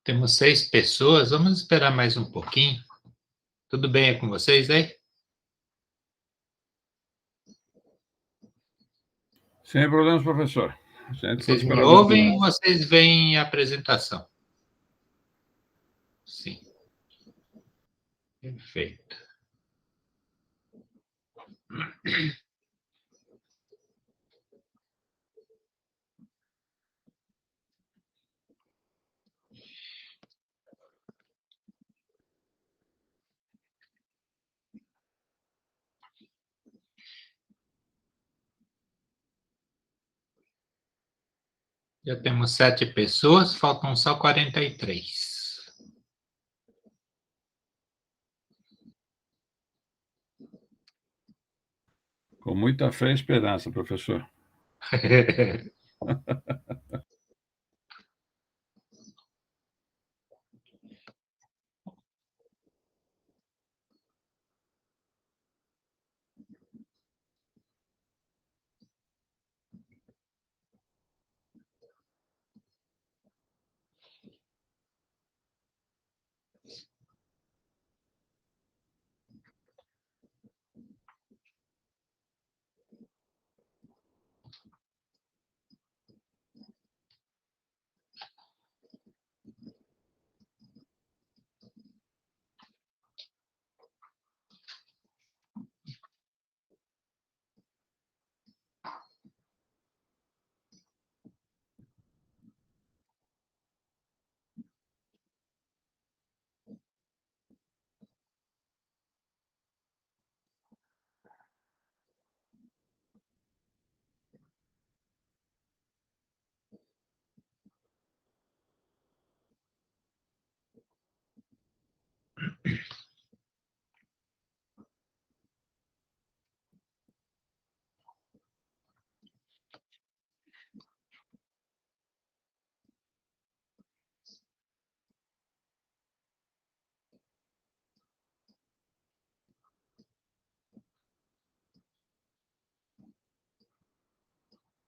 Temos 6 pessoas, vamos esperar mais um pouquinho. Tudo bem com vocês aí? Sem problemas, professor. Vocês me ouvem ou vocês veem a apresentação? Sim. Perfeito. Já temos 7 pessoas, faltam só 43. Com muita fé e esperança, professor.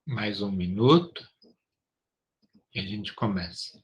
Mais um minuto e a gente começa.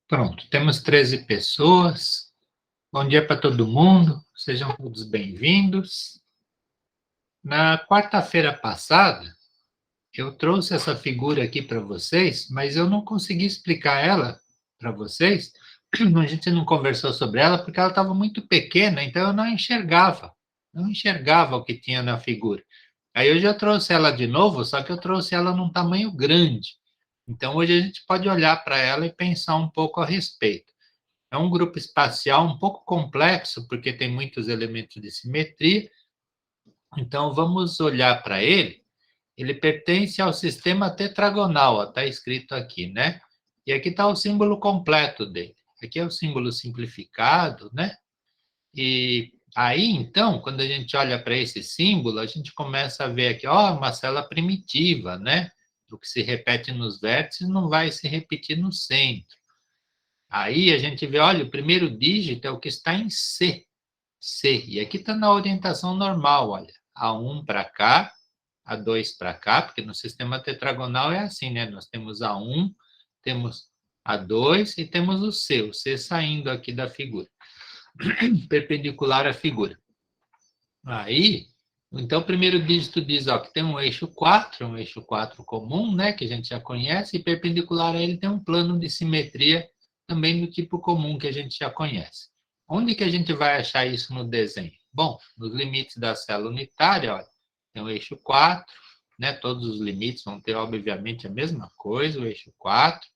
Pronto, temos 13 pessoas. Bom dia para todo mundo, sejam todos bem-vindos. Na quarta-feira passada, eu trouxe essa figura aqui para vocês, mas eu não consegui explicar ela para vocês. A gente não conversou sobre ela porque ela estava muito pequena, então eu não enxergava o que tinha na figura. Aí eu já trouxe ela de novo, só que eu trouxe ela num tamanho grande. Então hoje a gente pode olhar para ela e pensar um pouco a respeito. É um grupo espacial um pouco complexo, porque tem muitos elementos de simetria. Então vamos olhar para ele. Ele pertence ao sistema tetragonal, está escrito aqui, né? E aqui está o símbolo completo dele. Aqui é o símbolo simplificado, né? E aí, então, quando a gente olha para esse símbolo, a gente começa a ver aqui, ó, uma célula primitiva, né? O que se repete nos vértices não vai se repetir no centro. Aí a gente vê, olha, o primeiro dígito é o que está em C. C. E aqui está na orientação normal, olha. A1 para cá, A2 para cá, porque no sistema tetragonal é assim, né? Nós temos A1, temos A2 e temos o C saindo aqui da figura, perpendicular à figura. Aí, Então, o primeiro dígito diz ó, que tem um eixo 4 comum, né, que a gente já conhece, e perpendicular a ele tem um plano de simetria também do tipo comum que a gente já conhece. Onde que a gente vai achar isso no desenho? Bom, nos limites da célula unitária, olha, tem o eixo 4, né, todos os limites vão ter, obviamente, a mesma coisa, o eixo 4,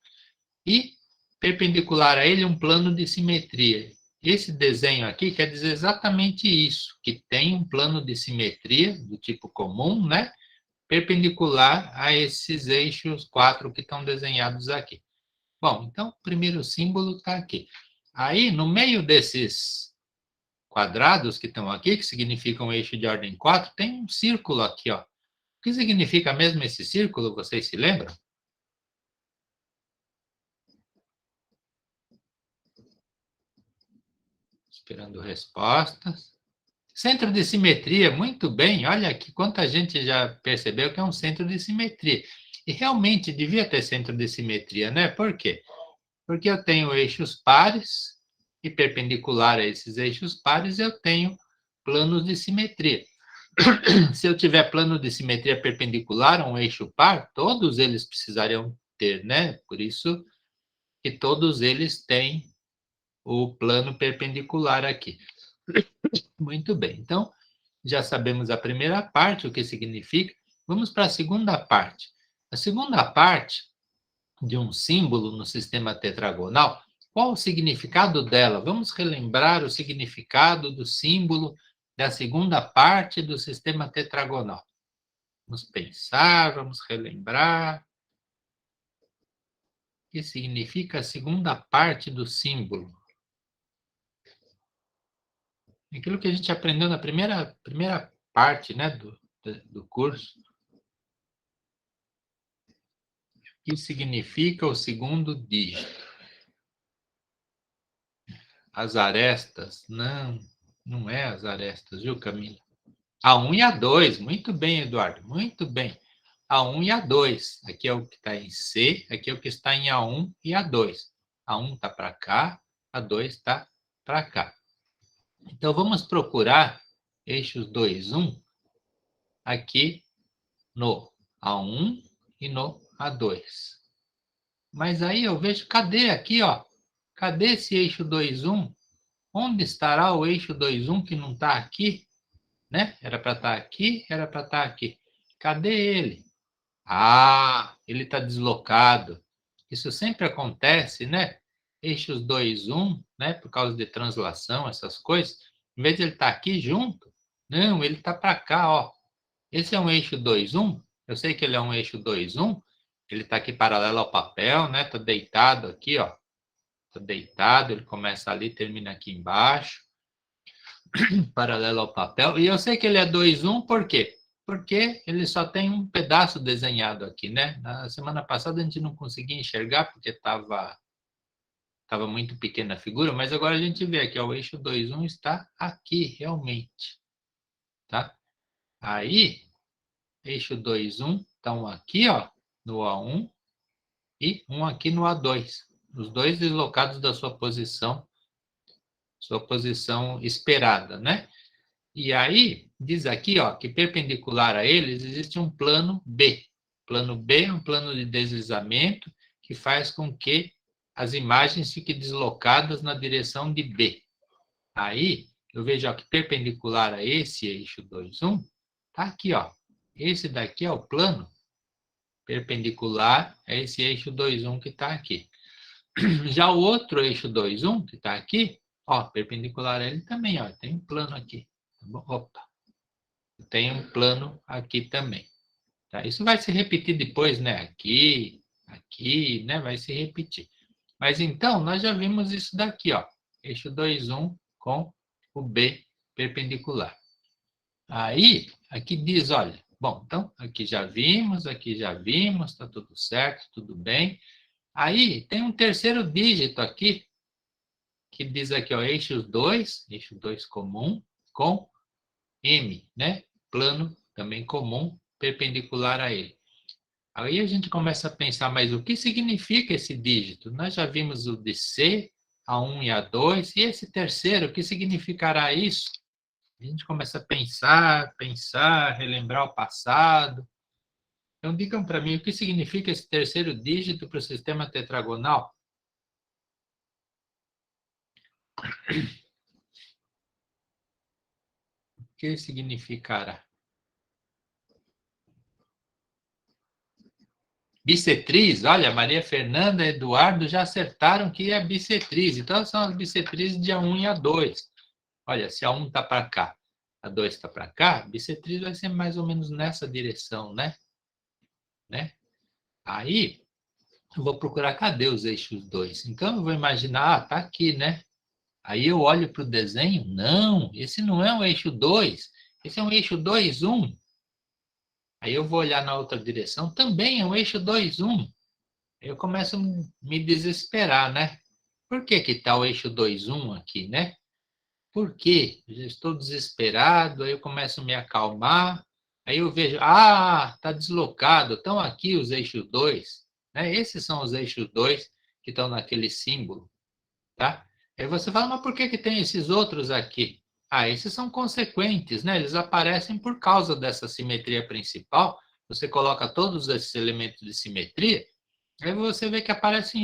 e perpendicular a ele um plano de simetria. Esse desenho aqui quer dizer exatamente isso, que tem um plano de simetria do tipo comum, né? Perpendicular a esses eixos 4 que estão desenhados aqui. Bom, então o primeiro símbolo está aqui. Aí, no meio desses quadrados que estão aqui, que significam eixo de ordem 4, tem um círculo aqui, ó. O que significa mesmo esse círculo? Vocês se lembram? Esperando respostas. Centro de simetria, muito bem. Olha aqui quanta gente já percebeu que é um centro de simetria. E realmente devia ter centro de simetria, né? Por quê? Porque eu tenho eixos pares e perpendicular a esses eixos pares eu tenho planos de simetria. Se eu tiver plano de simetria perpendicular a um eixo par, todos eles precisariam ter, né? Por isso que todos eles têm o plano perpendicular aqui. Muito bem. Então, já sabemos a primeira parte, o que significa. Vamos para a segunda parte. A segunda parte de um símbolo no sistema tetragonal, qual o significado dela? Vamos relembrar o significado do símbolo da segunda parte do sistema tetragonal. Vamos pensar, vamos relembrar. O que significa a segunda parte do símbolo? Aquilo que a gente aprendeu na primeira parte, né, do curso. O que significa o segundo dígito? As arestas? Não, não é as arestas, viu, Camila? A1 e A2, muito bem, Eduardo, muito bem. A1 e A2, aqui é o que está em C, aqui é o que está em A1 e A2. A1 está para cá, A2 está para cá. Então, vamos procurar eixos 2, 1 aqui no A1 e no A2. Mas aí eu vejo, cadê aqui, ó? Cadê esse eixo 2, 1? Onde estará o eixo 2, 1 que não está aqui? Né? Era para estar aqui, era para estar aqui. Cadê ele? Ah, ele está deslocado. Isso sempre acontece, né? Eixos 2, 1, né? Por causa de translação, essas coisas. Em vez de ele estar aqui junto, não, ele está para cá, ó. Esse é um eixo 2, 1. Eu sei que ele é um eixo 2, 1. Ele está aqui paralelo ao papel, né? Está deitado aqui, ó. Está deitado, ele começa ali, termina aqui embaixo. Paralelo ao papel. E eu sei que ele é 2, 1, por quê? Porque ele só tem um pedaço desenhado aqui, né? Na semana passada a gente não conseguia enxergar porque estava muito pequena a figura, mas agora a gente vê aqui, ó, o eixo 2, 1 está aqui, realmente. Tá? Aí, eixo 2, 1 estão aqui, ó, no A1 e um aqui no A2. Os dois deslocados da sua posição esperada, né? E aí, diz aqui, ó, que perpendicular a eles existe um plano B. Plano B é um plano de deslizamento que faz com que as imagens fiquem deslocadas na direção de B. Aí, eu vejo ó, que perpendicular a esse eixo 2, 1, tá aqui, ó. Esse daqui é o plano perpendicular a esse eixo 2, 1 que está aqui. Já o outro eixo 2, 1, que está aqui, ó, perpendicular a ele também, ó, tem um plano aqui. Opa, tem um plano aqui também. Tá? Isso vai se repetir depois, né? Aqui, né? Vai se repetir. Mas então, nós já vimos isso daqui, ó. Eixo 2, 1 com o B perpendicular. Aí, aqui diz, olha, bom, então, aqui já vimos, tá tudo certo, tudo bem. Aí, tem um terceiro dígito aqui, que diz aqui, ó, eixo 2 comum, com M, né? Plano também comum, perpendicular a ele. Aí a gente começa a pensar, mas o que significa esse dígito? Nós já vimos o de C, A1 e A2, e esse terceiro, o que significará isso? A gente começa a pensar, relembrar o passado. Então, digam para mim, o que significa esse terceiro dígito para o sistema tetragonal? O que significará? Bissetriz, olha, Maria Fernanda e Eduardo já acertaram que é bissetriz. Então, são as bissetrizes de A1 e A2. Olha, se A1 está para cá, A2 está para cá, bissetriz vai ser mais ou menos nessa direção, né? Aí, eu vou procurar, cadê os eixos 2? Então, eu vou imaginar, tá aqui, né? Aí eu olho para o desenho, não, esse não é um eixo 2, esse é um eixo 2, 1. Aí eu vou olhar na outra direção, também é um eixo 2, 1. Eu começo a me desesperar, né? Por que que está o eixo 2, 1 aqui, né? Por quê? Eu estou desesperado, aí eu começo a me acalmar, aí eu vejo, está deslocado, estão aqui os eixos 2, né? Esses são os eixos 2 que estão naquele símbolo, tá? Aí você fala, mas por que que tem esses outros aqui? Esses são consequentes, né? Eles aparecem por causa dessa simetria principal. Você coloca todos esses elementos de simetria, aí você vê que aparecem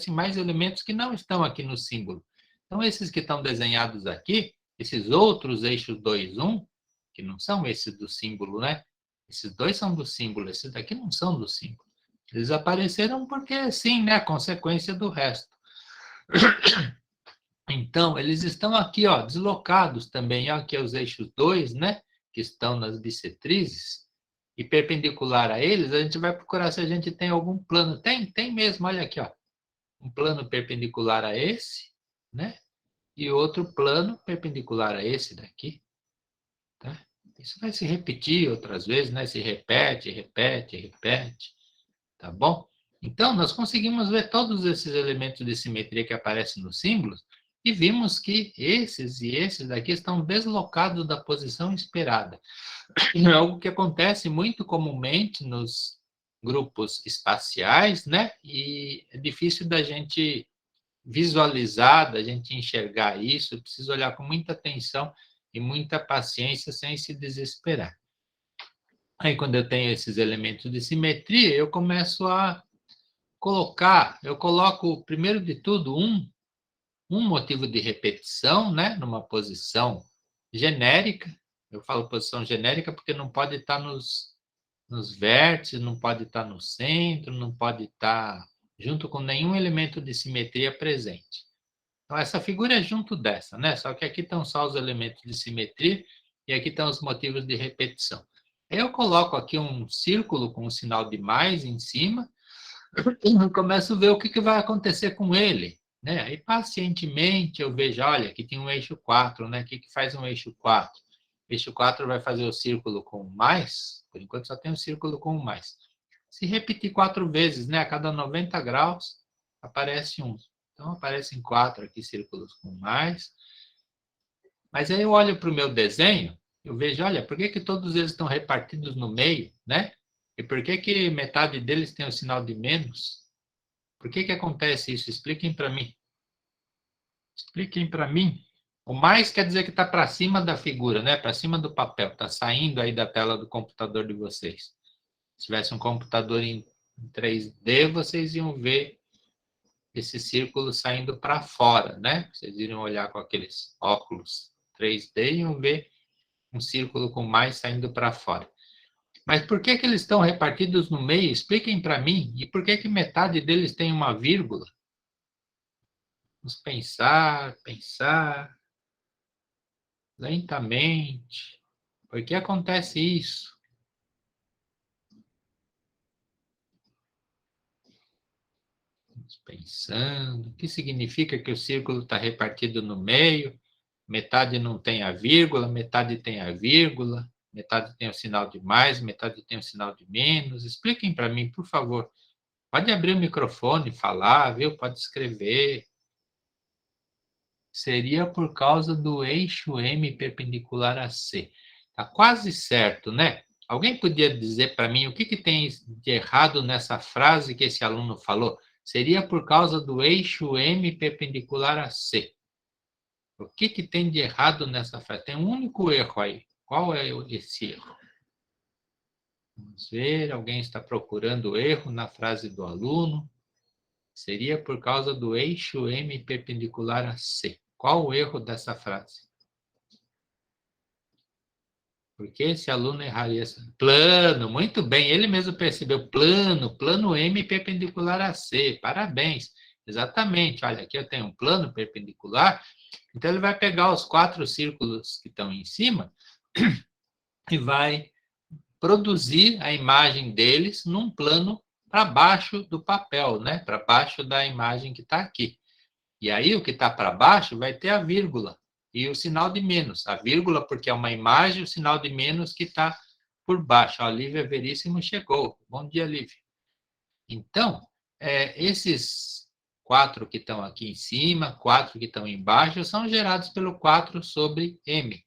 mais elementos que não estão aqui no símbolo. Então, esses que estão desenhados aqui, esses outros eixos 2, 1, que não são esses do símbolo, né? Esses dois são do símbolo, esses daqui não são do símbolo. Eles apareceram porque, sim, né? Consequência do resto. Então, eles estão aqui, ó, deslocados também. Ó, aqui é os eixos 2, né? Que estão nas bissetrizes. E perpendicular a eles, a gente vai procurar se a gente tem algum plano. Tem mesmo, olha aqui, ó. Um plano perpendicular a esse, né? E outro plano perpendicular a esse daqui, tá? Isso vai se repetir outras vezes, né? Se repete, tá bom? Então, nós conseguimos ver todos esses elementos de simetria que aparecem nos símbolos e vimos que esses e esses daqui estão deslocados da posição esperada. É algo que acontece muito comumente nos grupos espaciais, né? E é difícil da gente visualizar, da gente enxergar isso, precisa olhar com muita atenção e muita paciência sem se desesperar. Aí, quando eu tenho esses elementos de simetria, eu começo a eu coloco, primeiro de tudo, um motivo de repetição, né, numa posição genérica. Eu falo posição genérica porque não pode estar nos vértices, não pode estar no centro, não pode estar junto com nenhum elemento de simetria presente. Então, essa figura é junto dessa, né? Só que aqui estão só os elementos de simetria e aqui estão os motivos de repetição. Eu coloco aqui um círculo com um sinal de mais em cima e começo a ver o que vai acontecer com ele, né? Aí, pacientemente, eu vejo, olha, aqui tem um eixo 4, né? O que faz um eixo 4? O eixo 4 vai fazer o círculo com mais, por enquanto só tem um círculo com mais. Se repetir 4 vezes, né? A cada 90 graus, aparece um. Então, aparecem 4 aqui círculos com mais. Mas aí eu olho para o meu desenho, eu vejo, olha, por que todos eles estão repartidos no meio, né? E por que metade deles tem o sinal de menos? Por que acontece isso? Expliquem para mim. Expliquem para mim. O mais quer dizer que está para cima da figura, né? Para cima do papel, está saindo aí da tela do computador de vocês. Se tivesse um computador em 3D, vocês iam ver esse círculo saindo para fora, né? Vocês iriam olhar com aqueles óculos 3D e iam ver um círculo com mais saindo para fora. Mas por que eles estão repartidos no meio? Expliquem para mim. E por que metade deles tem uma vírgula? Vamos pensar lentamente. Por que acontece isso? Vamos pensando. O que significa que o círculo está repartido no meio? Metade não tem a vírgula, metade tem a vírgula, metade tem o sinal de mais, metade tem o sinal de menos. Expliquem para mim, por favor. Pode abrir o microfone, falar, viu? Pode escrever. Seria por causa do eixo M perpendicular a C. Está quase certo, né? Alguém podia dizer para mim o que tem de errado nessa frase que esse aluno falou? Seria por causa do eixo M perpendicular a C. O que tem de errado nessa frase? Tem um único erro aí. Qual é esse erro? Vamos ver, alguém está procurando erro na frase do aluno. Seria por causa do eixo M perpendicular a C. Qual o erro dessa frase? Porque esse aluno erraria plano, muito bem, ele mesmo percebeu, plano M perpendicular a C, parabéns, exatamente, olha, aqui eu tenho um plano perpendicular, então ele vai pegar os 4 círculos que estão em cima e vai produzir a imagem deles num plano para baixo do papel, né? Para baixo da imagem que está aqui. E aí o que está para baixo vai ter a vírgula e o sinal de menos. A vírgula porque é uma imagem, o sinal de menos que está por baixo. A Lívia Veríssimo chegou. Bom dia, Lívia. Então, esses 4 que estão aqui em cima, 4 que estão embaixo, são gerados pelo 4 sobre M.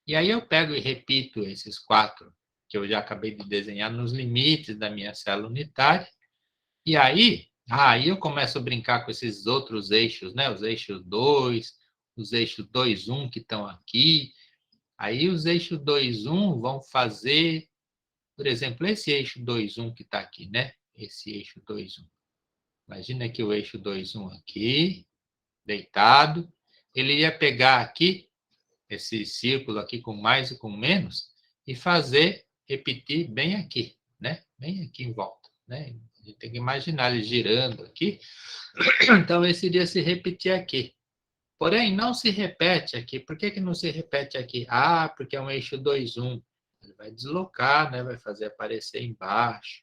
E aí eu pego e repito esses 4 que eu já acabei de desenhar nos limites da minha célula unitária. E aí eu começo a brincar com esses outros eixos, né? Os eixos 2, os eixos 2, 1 que estão aqui. Aí os eixos 2, 1 vão fazer, por exemplo, esse eixo 2, 1 que está aqui, né? Esse eixo 2, 1. Imagina que o eixo 2, 1 aqui, deitado. Ele ia pegar aqui, esse círculo aqui com mais e com menos, e repetir bem aqui, né? Bem aqui em volta, né? A gente tem que imaginar ele girando aqui. Então, esse iria se repetir aqui. Porém, não se repete aqui. Por que não se repete aqui? Ah, porque é um eixo 2, 1. Ele vai deslocar, né? Vai fazer aparecer embaixo.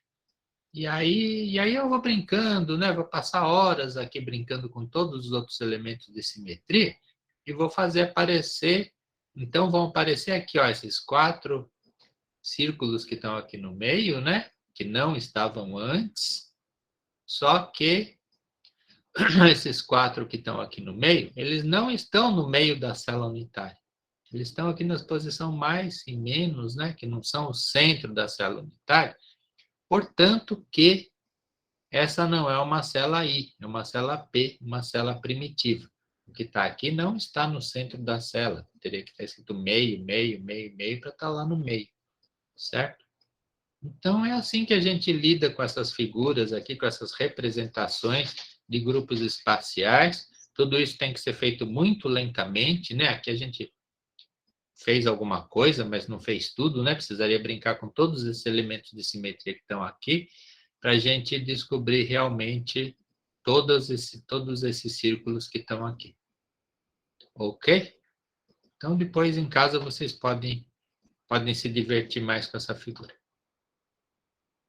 E aí eu vou brincando, né? Vou passar horas aqui brincando com todos os outros elementos de simetria e vou fazer aparecer. Então, vão aparecer aqui, ó, esses 4 círculos que estão aqui no meio, né? Que não estavam antes. Só que esses 4 que estão aqui no meio, eles não estão no meio da célula unitária. Eles estão aqui nas posições mais e menos, né? Que não são o centro da célula unitária. Portanto, que essa não é uma célula I, é uma célula P, uma célula primitiva. O que está aqui não está no centro da célula. Teria que estar escrito meio, meio, meio, meio, para estar lá no meio. Certo? Então, é assim que a gente lida com essas figuras aqui, com essas representações de grupos espaciais. Tudo isso tem que ser feito muito lentamente, né? Aqui a gente fez alguma coisa, mas não fez tudo, né? Precisaria brincar com todos esses elementos de simetria que estão aqui, para a gente descobrir realmente todos esses círculos que estão aqui. Ok? Então, depois em casa vocês podem se divertir mais com essa figura.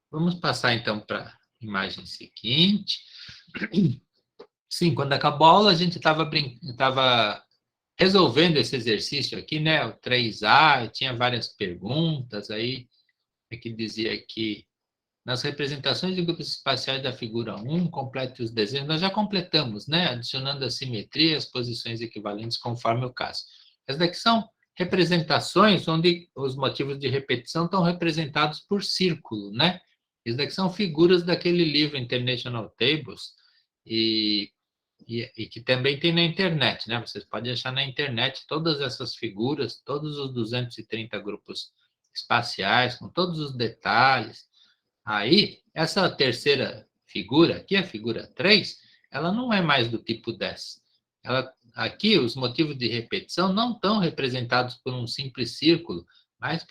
Vamos passar então para a imagem seguinte. Sim, quando acabou a aula, a gente estava resolvendo esse exercício aqui, né? O 3A, tinha várias perguntas aí, que dizia que nas representações de grupos espaciais da figura 1, complete os desenhos. Nós já completamos, né? Adicionando a simetria, as posições equivalentes conforme o caso. Essas daqui são representações onde os motivos de repetição estão representados por círculo, né? Essas daqui são figuras daquele livro International Tables e que também tem na internet, né? Vocês podem achar na internet todas essas figuras, todos os 230 grupos espaciais, com todos os detalhes. Aí, essa terceira figura aqui, a figura 3, ela não é mais do tipo 10. Aqui, os motivos de repetição não estão representados por um simples círculo, mas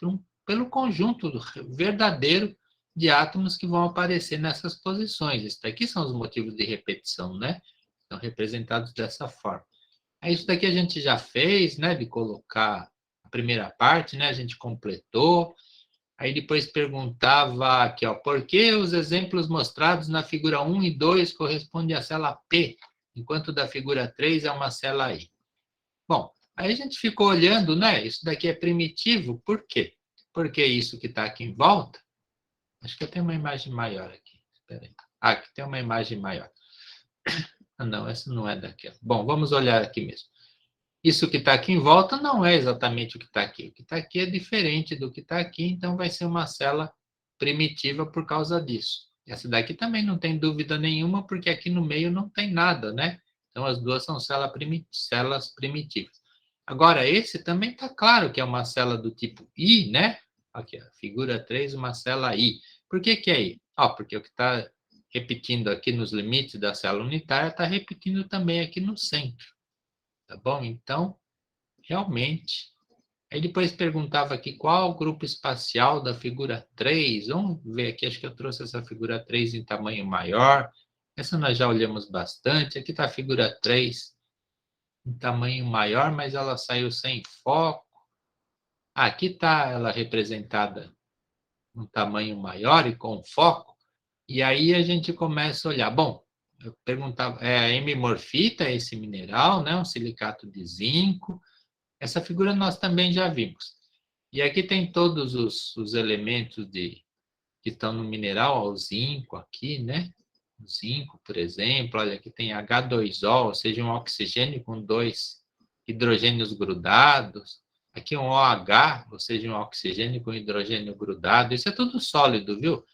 pelo conjunto verdadeiro de átomos que vão aparecer nessas posições. Isso daqui são os motivos de repetição, né? Estão representados dessa forma. Isso daqui a gente já fez, né? De colocar a primeira parte, né? A gente completou. Aí depois perguntava aqui, ó, por que os exemplos mostrados na figura 1 e 2 correspondem à célula P, enquanto da figura 3 é uma célula I? Bom, aí a gente ficou olhando, né? Isso daqui é primitivo, por quê? Porque isso que está aqui em volta, acho que eu tenho uma imagem maior aqui. Espera aí. Ah, aqui tem uma imagem maior. Ah, não, essa não é daquela. Bom, vamos olhar aqui mesmo. Isso que está aqui em volta não é exatamente o que está aqui. O que está aqui é diferente do que está aqui, então vai ser uma célula primitiva por causa disso. Essa daqui também não tem dúvida nenhuma, porque aqui no meio não tem nada, né? Então, as duas são células primitivas. Agora, esse também está claro que é uma célula do tipo I, né? Aqui, ó, figura 3, uma célula I. Por que que é I? Porque o que está repetindo aqui nos limites da célula unitária está repetindo também aqui no centro. Tá bom? Então, realmente. Aí depois perguntava aqui qual o grupo espacial da figura 3. Vamos ver aqui, acho que eu trouxe essa figura 3 em tamanho maior. Essa nós já olhamos bastante. Aqui está a figura 3 em tamanho maior, mas ela saiu sem foco. Aqui está ela representada um tamanho maior e com foco. E aí a gente começa a olhar. Bom, eu perguntava, é hemimorfita esse mineral, né? Um silicato de zinco. Essa figura nós também já vimos. E aqui tem todos os elementos que estão no mineral, o zinco aqui, né? O zinco, por exemplo, olha, aqui tem H2O, ou seja, um oxigênio com 2 hidrogênios grudados. Aqui um OH, ou seja, um oxigênio com hidrogênio grudado. Isso é tudo sólido, viu?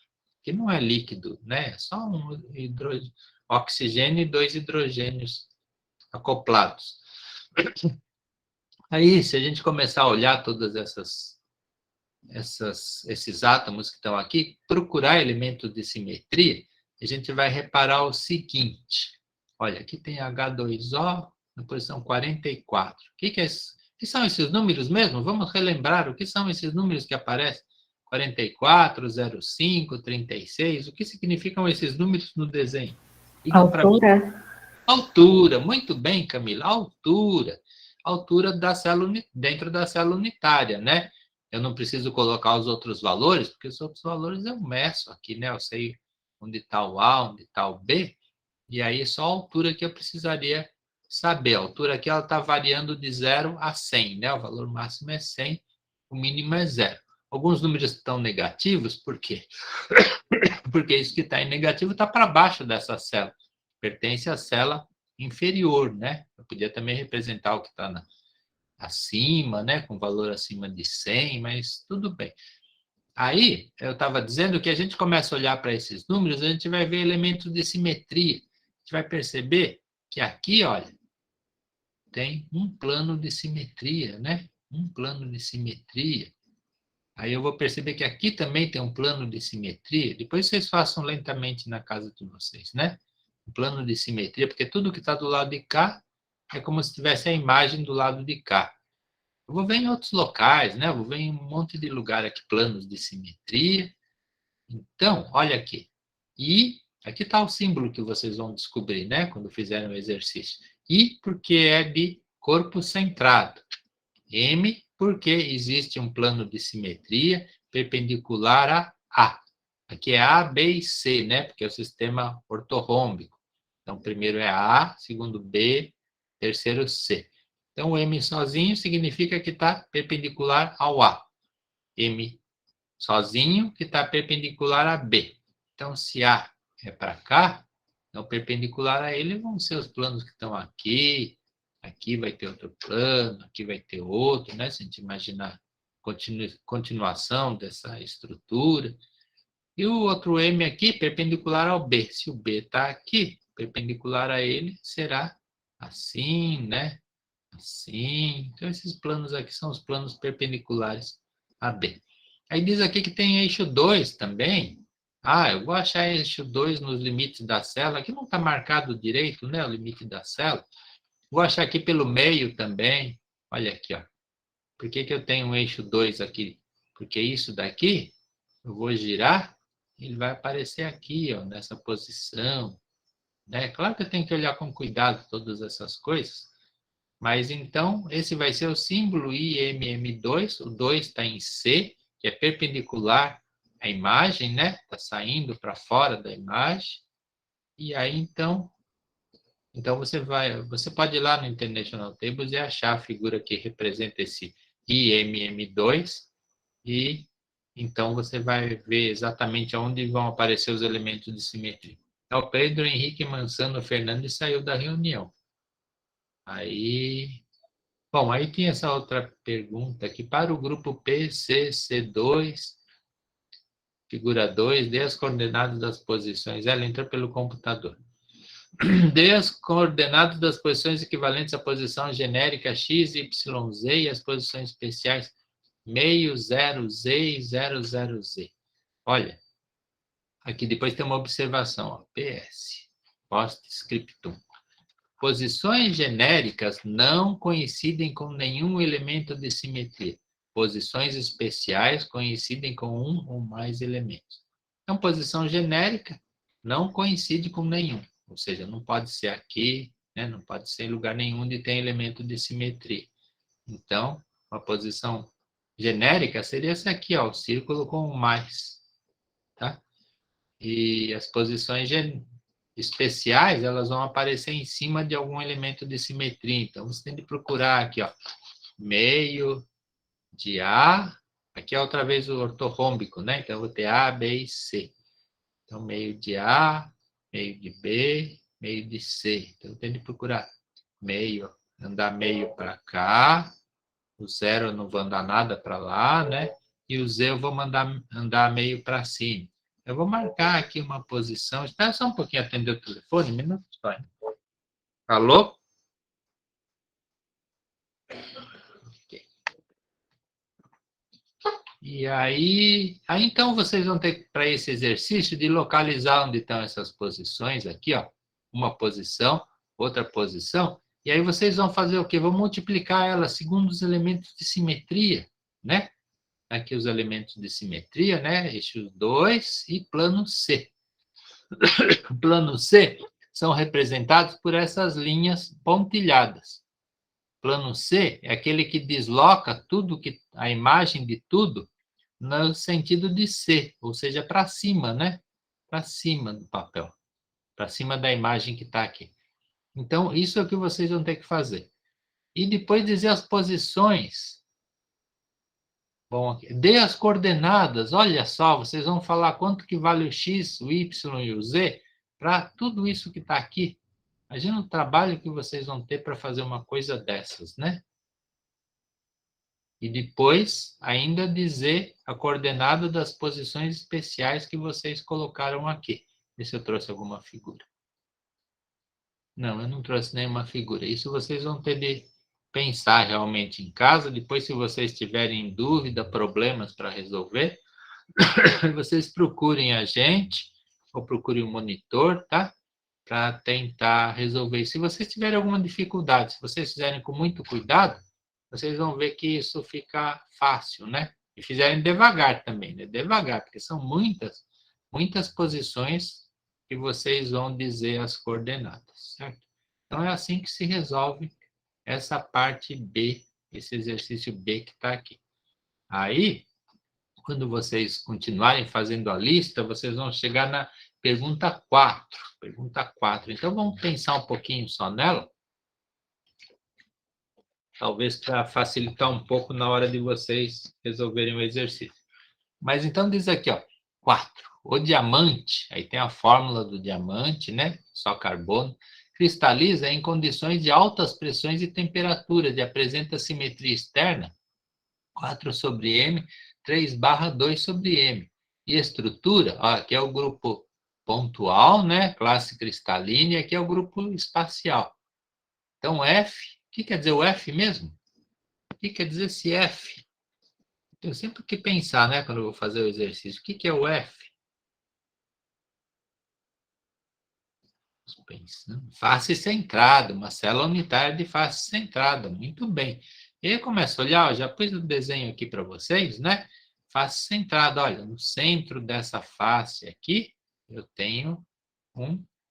Que não é líquido, né? É só um oxigênio e 2 hidrogênios acoplados. Aí, se a gente começar a olhar todas esses átomos que estão aqui, procurar elementos de simetria, a gente vai reparar o seguinte. Olha, aqui tem H2O na posição 44. O que são esses números mesmo? Vamos relembrar o que são esses números que aparecem. 44, 05, 36. O que significam esses números no desenho? Altura? Altura. Muito bem, Camila. Altura. Altura da célula, dentro da célula unitária, né? Eu não preciso colocar os outros valores, porque os outros valores eu meço aqui, né? Eu sei onde está o A, onde está o B, e aí só a altura que eu precisaria saber. A altura aqui ela está variando de 0 a 100, né? O valor máximo é 100, o mínimo é 0. Alguns números estão negativos, por quê? Porque isso que está em negativo está para baixo dessa célula. Pertence à célula inferior, né? Eu podia também representar o que está acima, né? Com valor acima de 100, mas tudo bem. Aí, eu estava dizendo que a gente começa a olhar para esses números, a gente vai ver elementos de simetria. A gente vai perceber que aqui, olha, tem um plano de simetria, né? Um plano de simetria. Aí eu vou perceber que aqui também tem um plano de simetria. Depois vocês façam lentamente na casa de vocês, né? Um plano de simetria, porque tudo que está do lado de cá é como se tivesse a imagem do lado de cá. Eu vou ver em outros locais, né? Eu vou ver em um monte de lugar aqui, planos de simetria. Então, olha aqui. E aqui está o símbolo que vocês vão descobrir, né? Quando fizerem o exercício. I porque é de corpo centrado. M porque existe um plano de simetria perpendicular a A. Aqui é A, B e C, né? Porque é o sistema ortorrômbico. Então, primeiro é A, segundo B, terceiro C. Então, o M sozinho significa que está perpendicular ao A. M sozinho que está perpendicular a B. Então, se A é para cá, então perpendicular a ele vão ser os planos que estão aqui, aqui vai ter outro plano, aqui vai ter outro, né? Se a gente imaginar continuação dessa estrutura. E o outro M aqui, perpendicular ao B. Se o B está aqui, perpendicular a ele, será assim, né? Assim. Então, esses planos aqui são os planos perpendiculares a B. Aí diz aqui que tem eixo 2 também. Eu vou achar eixo 2 nos limites da célula. Aqui não está marcado direito, né? O limite da célula. Vou achar aqui pelo meio também. Olha aqui, ó. Por que eu tenho um eixo 2 aqui? Porque isso daqui, eu vou girar, ele vai aparecer aqui, ó, nessa posição. Né? Claro que eu tenho que olhar com cuidado todas essas coisas. Mas então, esse vai ser o símbolo IMM2. O 2 está em C, que é perpendicular à imagem, né? Está saindo para fora da imagem. E aí, então você pode ir lá no International Tables e achar a figura que representa esse IMM2 e então você vai ver exatamente onde vão aparecer os elementos de simetria. Então, o Pedro Henrique Mansano Fernandes saiu da reunião. Bom, aí tem essa outra pergunta aqui. Para o grupo PCC2, figura 2, dê as coordenadas das posições. Ela entra pelo computador. Dê as coordenadas das posições equivalentes à posição genérica x, y, z e as posições especiais meio, 0z e 00z. Olha, aqui depois tem uma observação, ó, PS, post-scriptum. Posições genéricas não coincidem com nenhum elemento de simetria. Posições especiais coincidem com um ou mais elementos. Então, posição genérica não coincide com nenhum. Ou seja, não pode ser aqui, né? Não pode ser em lugar nenhum onde tem elemento de simetria. Então, uma posição genérica seria essa aqui, ó, o círculo com o mais. Tá? E as posições especiais, elas vão aparecer em cima de algum elemento de simetria. Então, você tem que procurar aqui, ó, meio de A. Aqui é outra vez o ortorrômbico, né? Então, eu vou ter A, B e C. Então, meio de A, meio de B, meio de C. Então, eu tenho que procurar meio, andar meio para cá. O 0 eu não vou andar nada para lá, né? E o Z eu vou andar meio para cima. Eu vou marcar aqui uma posição. Espera só um pouquinho atender o telefone, um minuto só. Alô? Okay. E aí então vocês vão ter, para esse exercício, de localizar onde estão essas posições aqui, ó. Uma posição, outra posição. E aí vocês vão fazer o quê? Vão multiplicar elas segundo os elementos de simetria, né? Aqui os elementos de simetria, né? Eixo 2 e plano C. Plano C são representados por essas linhas pontilhadas. Plano C é aquele que desloca tudo, a imagem de tudo, no sentido de C, ou seja, para cima, né? Para cima do papel, para cima da imagem que está aqui. Então, isso é o que vocês vão ter que fazer. E depois dizer as posições. Bom, dê as coordenadas, olha só, vocês vão falar quanto que vale o x, o y e o z, para tudo isso que está aqui. Imagina o trabalho que vocês vão ter para fazer uma coisa dessas, né? E depois, ainda dizer a coordenada das posições especiais que vocês colocaram aqui. Vê se eu trouxe alguma figura. Não, eu não trouxe nenhuma figura. Isso vocês vão ter de pensar realmente em casa. Depois, se vocês tiverem dúvida, problemas para resolver, vocês procurem a gente, ou procurem o monitor, tá? Para tentar resolver. Se vocês tiverem alguma dificuldade, se vocês fizerem com muito cuidado, vocês vão ver que isso fica fácil, né? E fizerem devagar também, né? Devagar, porque são muitas posições que vocês vão dizer as coordenadas, certo? Então, é assim que se resolve essa parte B, esse exercício B que está aqui. Aí, quando vocês continuarem fazendo a lista, vocês vão chegar na pergunta 4. Pergunta 4. Então, vamos pensar um pouquinho só nela. Talvez para facilitar um pouco na hora de vocês resolverem o exercício. Mas então diz aqui, ó, 4. O diamante, aí tem a fórmula do diamante, né? Só carbono. Cristaliza em condições de altas pressões e temperaturas e apresenta simetria externa 4 sobre M, 3/2 sobre M. E estrutura, ó, aqui é o grupo pontual, né? Classe cristalina, e aqui é o grupo espacial. Então, F, o que quer dizer o F mesmo? O que quer dizer esse F? Eu sempre que pensar, né, quando eu vou fazer o exercício, o que é o F? Pensando. Face centrada, uma célula unitária de face centrada, muito bem. E aí eu começo a olhar, ó, já pus o desenho aqui para vocês, né? Face centrada, olha, no centro dessa face aqui, eu tenho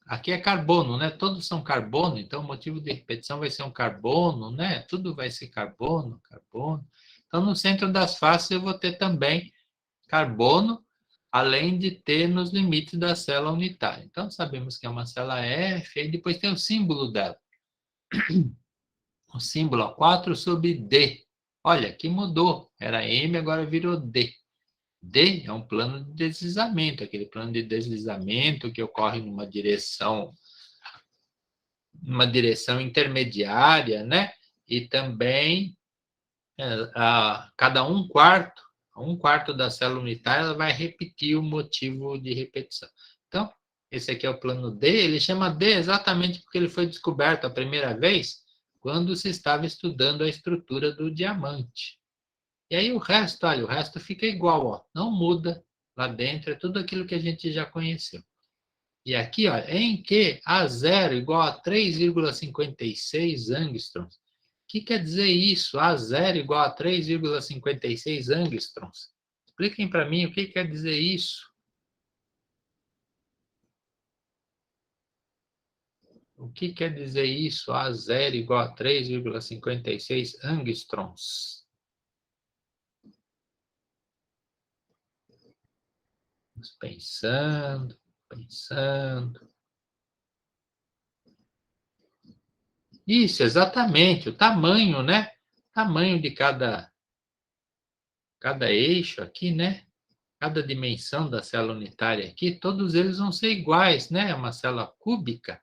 aqui é carbono, né? Todos são carbono, então o motivo de repetição vai ser um carbono, né? Tudo vai ser carbono, carbono. Então, no centro das faces eu vou ter também carbono, além de ter nos limites da célula unitária. Então, sabemos que é uma célula F, e depois tem o símbolo dela. O símbolo 4 sobre D. Olha, aqui mudou. Era M, agora virou D. D é um plano de deslizamento, aquele plano de deslizamento que ocorre numa direção intermediária, né? E também cada um quarto da célula unitária ela vai repetir o motivo de repetição. Então, Esse aqui é o plano D. Ele chama D exatamente porque ele foi descoberto a primeira vez quando se estava estudando a estrutura do diamante. E aí o resto, olha, o resto fica igual, ó, não muda lá dentro, é tudo aquilo que a gente já conheceu. E aqui, ó, em que A0 igual a 3,56 angstroms. O que quer dizer isso? A0 igual a 3,56 angstroms. Expliquem para mim o que quer dizer isso. O que quer dizer isso? A0 igual a 3,56 angstroms. Pensando, pensando. Isso, exatamente, o tamanho, né? Tamanho de cada eixo aqui, né? Cada dimensão da célula unitária aqui, todos eles vão ser iguais, né? É uma célula cúbica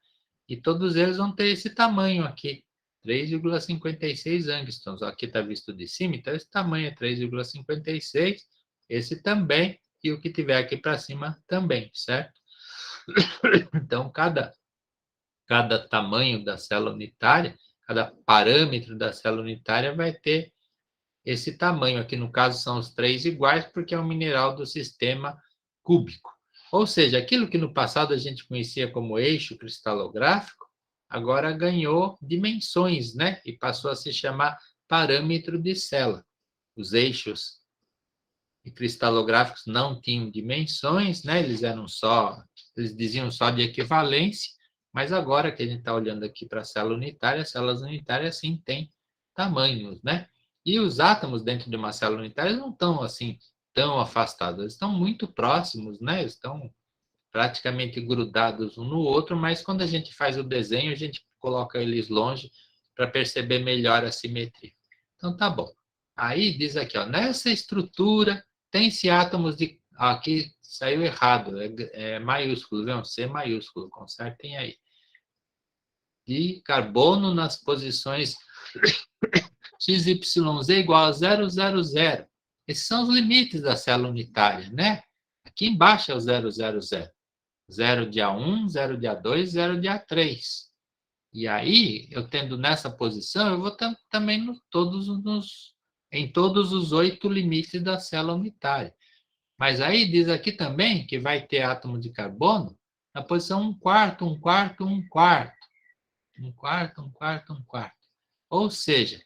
e todos eles vão ter esse tamanho aqui, 3,56 angstroms. Aqui está visto de cima, então esse tamanho é 3,56, esse também, e o que tiver aqui para cima também, certo? Então, cada tamanho da célula unitária, cada parâmetro da célula unitária vai ter esse tamanho. Aqui, no caso, são os três iguais, porque é um mineral do sistema cúbico. Ou seja, aquilo que no passado a gente conhecia como eixo cristalográfico, agora ganhou dimensões, né? E passou a se chamar parâmetro de célula. Os eixos cristalográficos não tinham dimensões, né? Eles diziam só de equivalência, mas agora que a gente está olhando aqui para a célula unitária, as células unitárias sim têm tamanhos, né? E os átomos dentro de uma célula unitária não estão assim tão afastados, eles estão muito próximos, né? Eles estão praticamente grudados um no outro, mas quando a gente faz o desenho, a gente coloca eles longe para perceber melhor a simetria. Então tá bom. Aí diz aqui, ó, nessa estrutura tem-se átomos de... Aqui saiu errado, é maiúsculo, viu? C maiúsculo, consertem aí. De carbono nas posições XYZ igual a 0, 0, 0. Esses são os limites da célula unitária, né? Aqui embaixo é o 0, 0, 0. 0 de A1, 0 de A2, 0 de A3. E aí, eu tendo nessa posição, eu vou também em todos os 8 limites da célula unitária. Mas aí diz aqui também que vai ter átomo de carbono na posição 1 quarto, 1 quarto, 1 quarto. 1 quarto, 1 quarto, 1 quarto. Ou seja,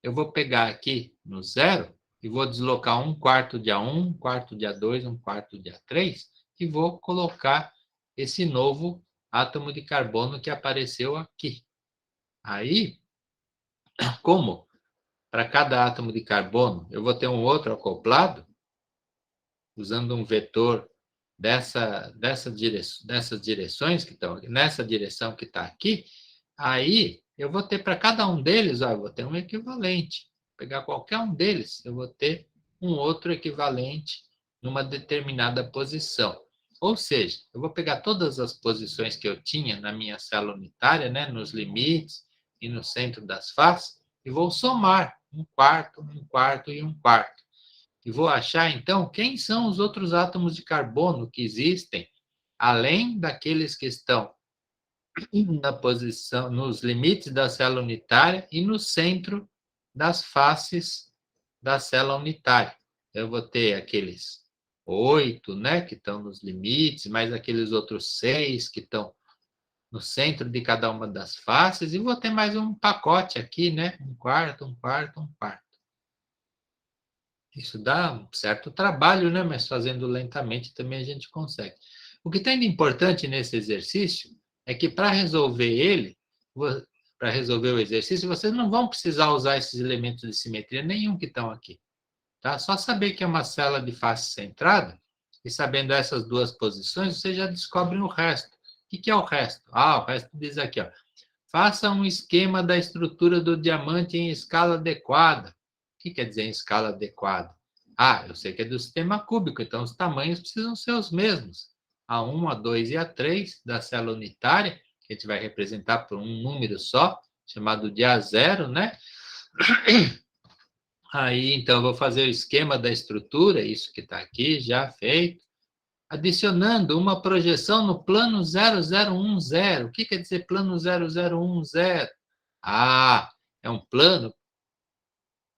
eu vou pegar aqui no 0 e vou deslocar 1 quarto de A1, 1 quarto de A2, 1 quarto de A3 e vou colocar esse novo átomo de carbono que apareceu aqui. Aí, como para cada átomo de carbono eu vou ter um outro acoplado, usando um vetor dessas direções que estão aqui, nessa direção que está aqui, aí eu vou ter para cada um deles, ó, eu vou ter um equivalente. Vou pegar qualquer um deles, eu vou ter um outro equivalente numa determinada posição. Ou seja, eu vou pegar todas as posições que eu tinha na minha célula unitária, né, nos limites e no centro das faces, e vou somar 1 quarto, 1 quarto e 1 quarto. E vou achar, então, quem são os outros átomos de carbono que existem, além daqueles que estão na posição, nos limites da célula unitária e no centro das faces da célula unitária. Eu vou ter aqueles 8, né, que estão nos limites, mais aqueles outros 6 que estão no centro de cada uma das faces, e vou ter mais um pacote aqui, né, 1 quarto, 1 quarto, 1 quarto. Isso dá um certo trabalho, né, mas fazendo lentamente também a gente consegue. O que tem de importante nesse exercício é que para resolver ele, para resolver o exercício, vocês não vão precisar usar esses elementos de simetria nenhum que estão aqui. Tá? Só saber que é uma célula de face centrada, e sabendo essas duas posições, você já descobre o resto. O que é o resto? Ah, o resto diz aqui, ó. Faça um esquema da estrutura do diamante em escala adequada. O que quer dizer em escala adequada? Ah, eu sei que é do sistema cúbico, então os tamanhos precisam ser os mesmos. A1, A2 e A3 da célula unitária, que a gente vai representar por um número só, chamado de A0, né? Aí, então, eu vou fazer o esquema da estrutura, isso que está aqui, já feito. adicionando uma projeção no plano 0010. O que quer dizer plano 0010? Ah, é um plano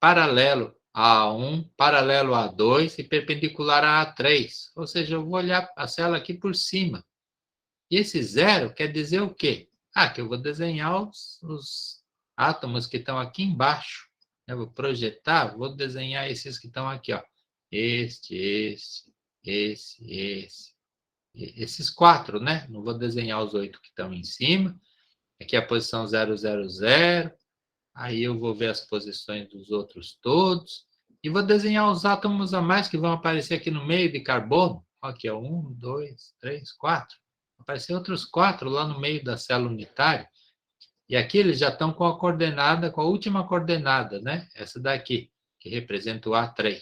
paralelo a A1, paralelo a A2 e perpendicular a A3. Ou seja, eu vou olhar a célula aqui por cima. E esse zero quer dizer o quê? Ah, que eu vou desenhar os átomos que estão aqui embaixo. Eu vou projetar, vou desenhar esses que estão aqui, ó. Esse. Esses 4, né? Não vou desenhar os 8 que estão em cima. Aqui é a posição 000. Aí eu vou ver as posições dos outros todos. E vou desenhar os átomos a mais que vão aparecer aqui no meio de carbono. Aqui, ó, 1, 2, 3, 4. Aparecer outros 4 lá no meio da célula unitária. E aqui eles já estão com a coordenada, com a última coordenada, né? Essa daqui, que representa o A3.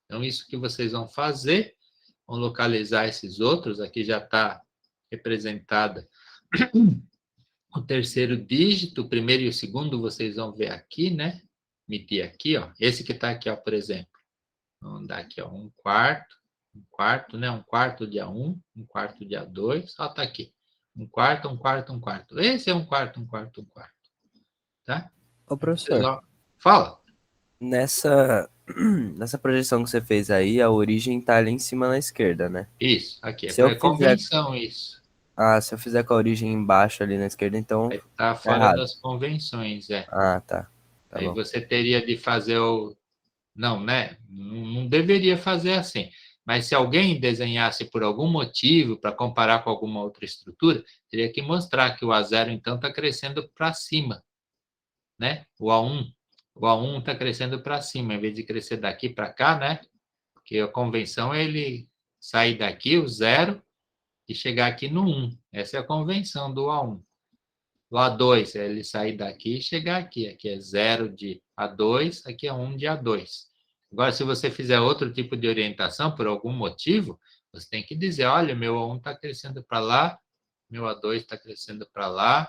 Então, isso que vocês vão fazer, vão localizar esses outros. Aqui já está representada o terceiro dígito, o primeiro e o segundo vocês vão ver aqui, né? Medir aqui, ó. Esse que está aqui, ó, por exemplo. Vamos dar aqui, ó, um quarto, né? Um quarto de A1, um quarto de A2, ó, tá aqui. Um quarto. Esse é um quarto. Tá? Ô, professor, Fala. nessa projeção que você fez aí, a origem tá ali em cima na esquerda, né? Isso, aqui. Se eu É convenção isso. Ah, se eu fizer com a origem embaixo ali na esquerda, então Aí tá fora errado. das convenções, é. Ah, tá. Tá Aí bom. você teria de fazer o... Não, né? Não deveria fazer assim. Mas se alguém desenhasse por algum motivo, para comparar com alguma outra estrutura, teria que mostrar que o A0, então, está crescendo para cima, né? O A1 está crescendo para cima, em vez de crescer daqui para cá, né? Porque a convenção é ele sair daqui, o 0, e chegar aqui no 1. Essa é a convenção do A1. O A2 é ele sair daqui e chegar aqui. Aqui é 0 de A2, aqui é 1 de A2. Agora, se você fizer outro tipo de orientação, por algum motivo, você tem que dizer, olha, meu A1 está crescendo para lá, meu A2 está crescendo para lá,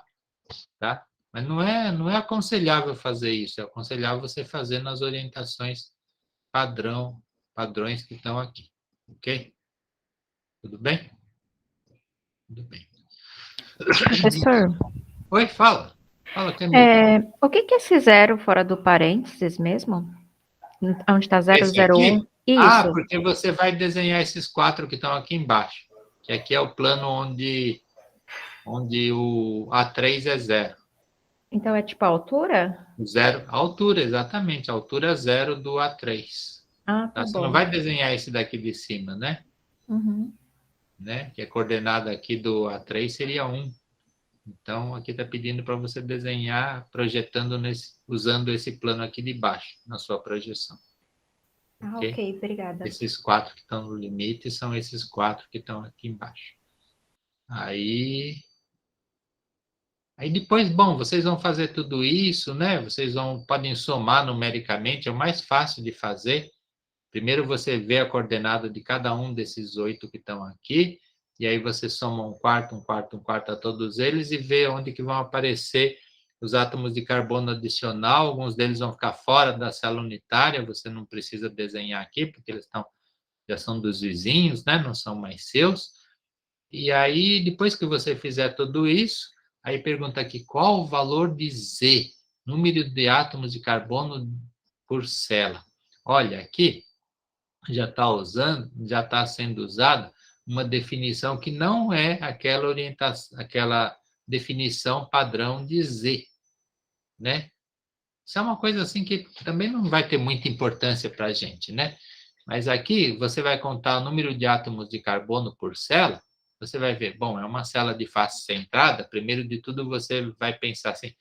tá? Mas não é aconselhável fazer isso, é aconselhável você fazer nas orientações padrões que estão aqui, ok? Tudo bem? Tudo bem. Professor, Oi, fala. Fala, Camila. o que é esse zero fora do parênteses mesmo? Onde está Esse aqui? 001? Isso. Ah, porque você vai desenhar esses 4 que estão aqui embaixo. Que aqui é o plano onde o A3 é 0. Então é tipo a altura? Zero, a altura, exatamente. A altura 0 do A3. Ah, tá Você bom. não vai desenhar esse daqui de cima, né? Uhum. Né? Que a coordenada aqui do A3 seria 1. Então, aqui está pedindo para você desenhar projetando usando esse plano aqui de baixo, na sua projeção. Ah, Ok? ok, obrigada. Esses 4 que estão no limite são esses 4 que estão aqui embaixo. Aí depois, bom, vocês vão fazer tudo isso, né? Vocês podem somar numericamente, é o mais fácil de fazer. Primeiro você vê a coordenada de cada um desses 8 que estão aqui, e aí você soma um quarto a todos eles e vê onde que vão aparecer os átomos de carbono adicional. Alguns deles vão ficar fora da célula unitária, você não precisa desenhar aqui, porque eles já são dos vizinhos, né? Não são mais seus. E aí, depois que você fizer tudo isso, aí pergunta aqui, qual o valor de Z, número de átomos de carbono por célula? Olha, aqui já está sendo usada uma definição que não é aquela orientação, aquela definição padrão de Z, né? Isso é uma coisa assim que também não vai ter muita importância para a gente, né? Mas aqui você vai contar o número de átomos de carbono por célula, você vai ver, bom, é uma célula de face centrada, primeiro de tudo você vai pensar assim,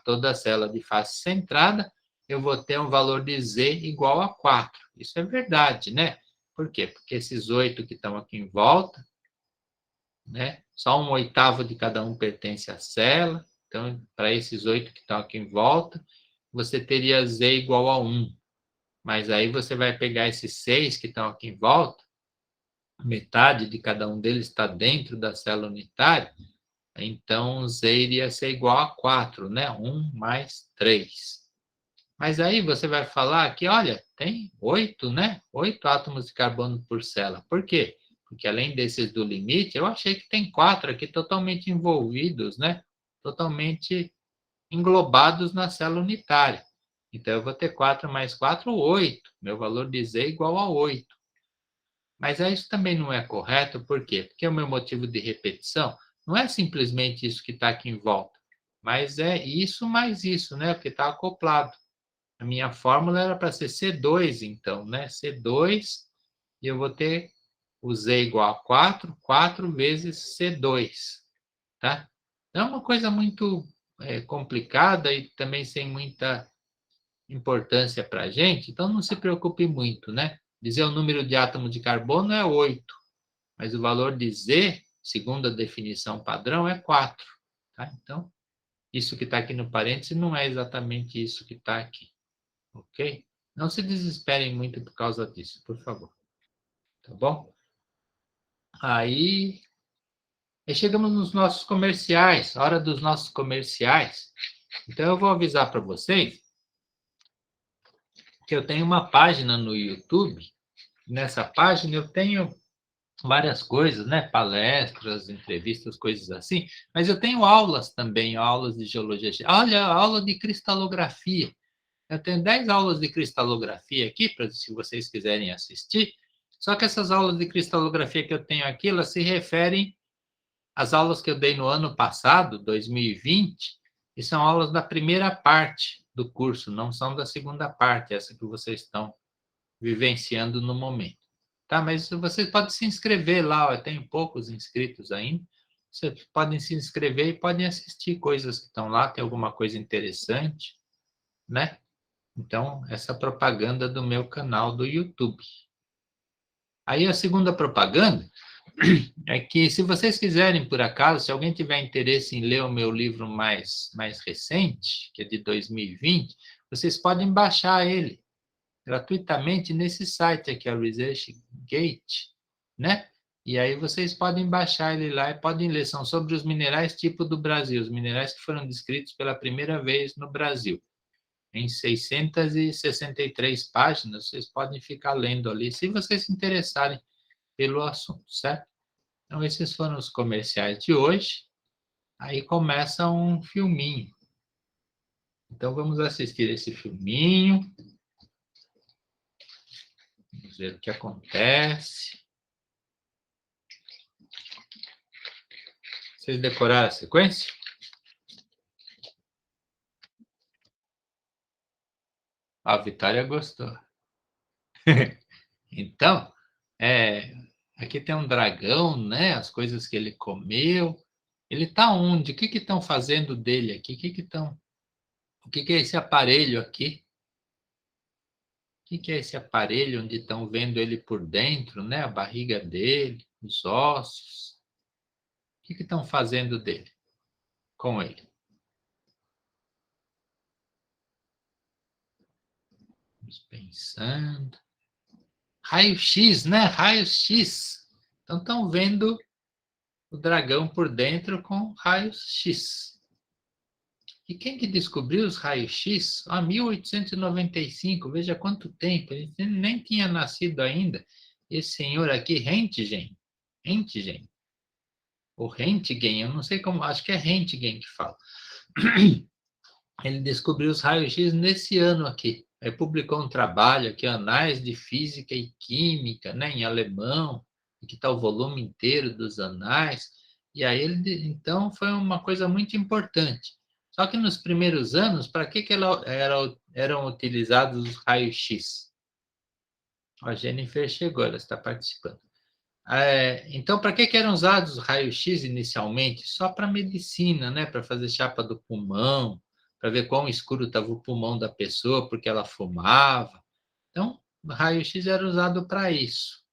toda célula de face centrada, eu vou ter um valor de Z igual a 4. Isso é verdade, né? Por quê? Porque esses 8 que estão aqui em volta, né? Só 1/8 de cada um pertence à célula, então, para esses 8 que estão aqui em volta, você teria Z igual a 1. Mas aí você vai pegar esses 6 que estão aqui em volta, metade de cada um deles está dentro da célula unitária, então Z iria ser igual a 4, né? 1 mais 3. Mas aí você vai falar que, olha, tem 8, né? 8 átomos de carbono por célula. Por quê? porque além desses do limite, eu achei que tem 4 aqui totalmente envolvidos, né? Totalmente englobados na célula unitária. Então, eu vou ter 4 mais 4, 8. Meu valor de Z é igual a 8. Mas isso também não é correto, por quê? Porque o meu motivo de repetição não é simplesmente isso que está aqui em volta, mas é isso mais isso, né? Porque está acoplado. A minha fórmula era para ser C2, então, né? C2, e eu vou ter o Z igual a 4, 4 vezes C2, tá? É uma coisa muito complicada e também sem muita importância para a gente, então não se preocupe muito, né? Dizer o número de átomos de carbono é 8, mas o valor de Z, segundo a definição padrão, é 4. Tá? Então, isso que está aqui no parênteses não é exatamente isso que está aqui. Ok? Não se desesperem muito por causa disso, por favor. Tá bom? Aí chegamos nos nossos comerciais, hora dos nossos comerciais. Então, eu vou avisar para vocês que eu tenho uma página no YouTube. Nessa página eu tenho várias coisas, né? Palestras, entrevistas, coisas assim. Mas eu tenho aulas também, aulas de geologia. Olha, aula de cristalografia. Eu tenho 10 aulas de cristalografia aqui, para se vocês quiserem assistir. Só que essas aulas de cristalografia que eu tenho aqui, elas se referem às aulas que eu dei no ano passado, 2020, e são aulas da primeira parte do curso, não são da segunda parte, essa que vocês estão vivenciando no momento. Tá, mas vocês podem se inscrever lá, eu tenho poucos inscritos ainda. Vocês podem se inscrever e podem assistir coisas que estão lá, tem alguma coisa interessante, né? Então, essa propaganda do meu canal do YouTube. Aí a segunda propaganda é que se vocês quiserem, por acaso, se alguém tiver interesse em ler o meu livro mais recente, que é de 2020, vocês podem baixar ele gratuitamente nesse site aqui, a ResearchGate, né? E aí vocês podem baixar ele lá e podem ler. São sobre os minerais tipo do Brasil, os minerais que foram descritos pela primeira vez no Brasil. Em 663 páginas, vocês podem ficar lendo ali, se vocês se interessarem pelo assunto, certo? Então, esses foram os comerciais de hoje. Aí começa um filminho. Então, vamos assistir esse filminho. Vamos ver o que acontece. Vocês decoraram a sequência? A Vitória gostou. Então, aqui tem um dragão, né? As coisas que ele comeu. Ele está onde? O que estão fazendo dele aqui? O que é esse aparelho aqui? O que é esse aparelho onde estão vendo ele por dentro, né? A barriga dele, os ossos. O que estão fazendo dele? Com ele? Vamos pensando. Raio-X, né? Raio-X. Então, estão vendo o dragão por dentro com raios-X. E quem que descobriu os raios-X? 1895, veja quanto tempo, ele nem tinha nascido ainda. Esse senhor aqui, Röntgen, ou Röntgen, eu não sei como, acho que é Röntgen que fala. Ele descobriu os raios-X nesse ano aqui. Ele publicou um trabalho aqui, Anais de Física e Química, né, em alemão, que está o volume inteiro dos anais. E aí, então, foi uma coisa muito importante. Só que nos primeiros anos, para que eram utilizados os raios-X? A Jennifer chegou, ela está participando. Então, para que eram usados os raios-X inicialmente? Só para medicina, né? Para fazer chapa do pulmão, para ver quão escuro estava o pulmão da pessoa, porque ela fumava. Então, o raio-X era usado para isso.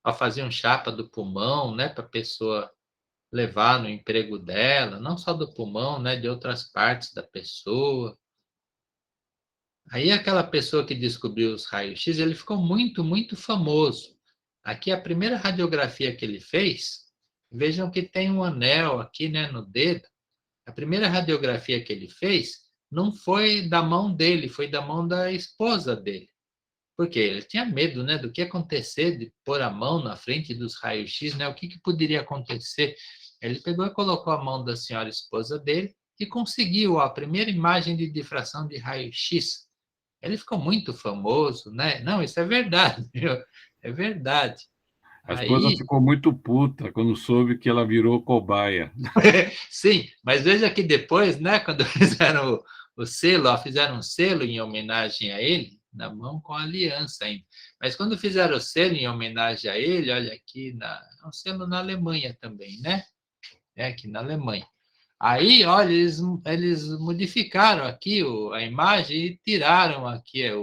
Para fazer um chapa do pulmão, né? Para a pessoa levar no emprego dela, não só do pulmão, né? De outras partes da pessoa. Aí aquela pessoa que descobriu os raios-X, ele ficou muito, muito famoso. Aqui a primeira radiografia que ele fez, vejam que tem um anel aqui, né, no dedo. A primeira radiografia que ele fez não foi da mão dele, foi da mão da esposa dele. Porque ele tinha medo, né, do que ia acontecer de pôr a mão na frente dos raios-x, né? O que poderia acontecer? Ele pegou e colocou a mão da senhora esposa dele e conseguiu a primeira imagem de difração de raio-x. Ele ficou muito famoso, né? Não, isso é verdade, viu? É verdade. A esposa Aí, ficou muito puta quando soube que ela virou cobaia. sim, mas veja que depois, né, quando fizeram o selo, ó, fizeram um selo em homenagem a ele, na mão com a aliança ainda. Mas quando fizeram o selo em homenagem a ele, olha aqui, é um selo na Alemanha também, né? É aqui na Alemanha. Aí, olha, eles modificaram aqui a imagem e tiraram aqui a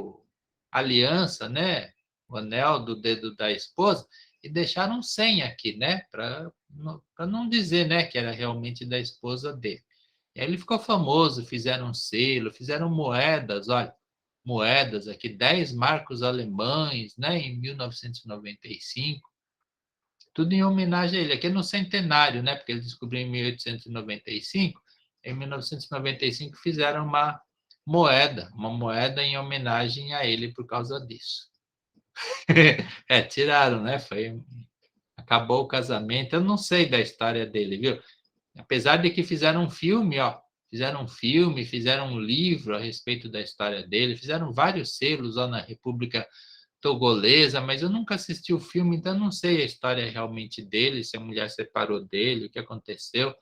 aliança, né? O anel do dedo da esposa e deixaram sem aqui, né? Para não dizer, né, que era realmente da esposa dele. E aí ele ficou famoso, fizeram um selo, fizeram moedas, olha, moedas aqui, 10 marcos alemães, né, em 1995, tudo em homenagem a ele. Aqui é no centenário, né, porque ele descobriu em 1895, em 1995 fizeram uma moeda em homenagem a ele por causa disso. Tiraram, né, acabou o casamento, eu não sei da história dele, viu? Apesar de que fizeram um filme, ó, fizeram um livro a respeito da história dele, fizeram vários selos lá na República Togolesa, mas eu nunca assisti o filme, então não sei a história realmente dele, se a mulher separou dele, o que aconteceu.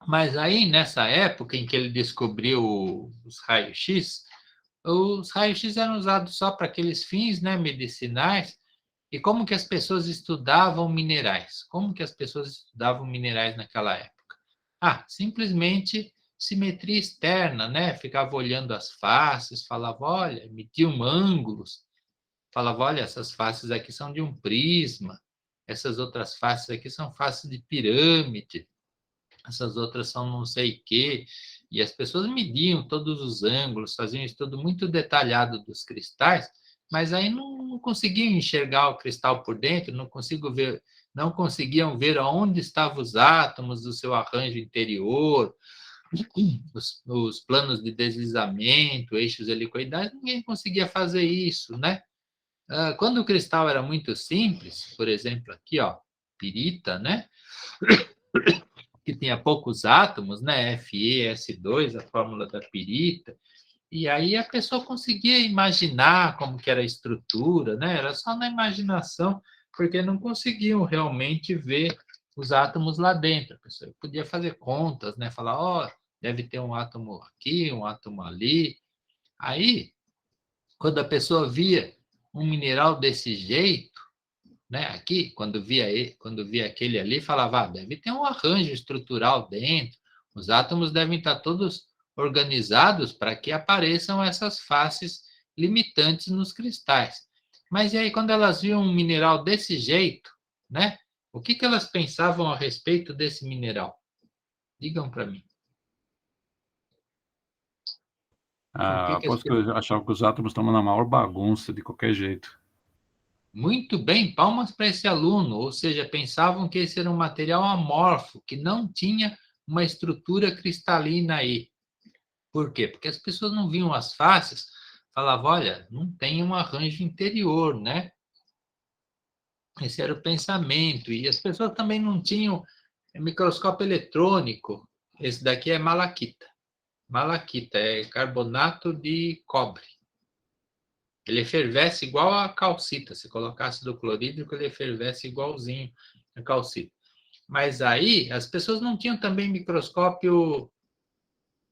Mas aí, nessa época em que ele descobriu os raios-x eram usados só para aqueles fins, né, medicinais. E como que as pessoas estudavam minerais? Como que as pessoas estudavam minerais naquela época? Simplesmente simetria externa, né? Ficava olhando as faces, falava, olha, mediam ângulos, falava, olha, essas faces aqui são de um prisma, essas outras faces aqui são faces de pirâmide, essas outras são não sei o quê. E as pessoas mediam todos os ângulos, faziam isso tudo muito detalhado dos cristais, mas aí não conseguiam enxergar o cristal por dentro, não conseguiam ver aonde estavam os átomos do seu arranjo interior, os planos de deslizamento, eixos helicoidais, ninguém conseguia fazer isso, né? Quando o cristal era muito simples, por exemplo, aqui, ó, pirita, né? Que tinha poucos átomos, né? Fe, S2, a fórmula da pirita. E aí a pessoa conseguia imaginar como que era a estrutura, né? Era só na imaginação, porque não conseguiam realmente ver os átomos lá dentro. A pessoa podia fazer contas, né? Falar, ó, deve ter um átomo aqui, um átomo ali. Aí, quando a pessoa via um mineral desse jeito, né? Aqui, quando via aquele ali, falava, deve ter um arranjo estrutural dentro, os átomos devem estar todos organizados para que apareçam essas faces limitantes nos cristais. Mas e aí, quando elas viam um mineral desse jeito, né? O que elas pensavam a respeito desse mineral? Digam para mim. Aposto que eu achava que os átomos estavam na maior bagunça, de qualquer jeito. Muito bem, palmas para esse aluno, ou seja, pensavam que esse era um material amorfo, que não tinha uma estrutura cristalina aí. Por quê? Porque as pessoas não viam as faces, falavam, olha, não tem um arranjo interior, né? Esse era o pensamento. E as pessoas também não tinham microscópio eletrônico. Esse daqui é malaquita. Malaquita é carbonato de cobre. Ele efervesce igual a calcita. Se colocar ácido clorídrico, ele efervesce igualzinho a calcita. Mas aí, as pessoas não tinham também microscópio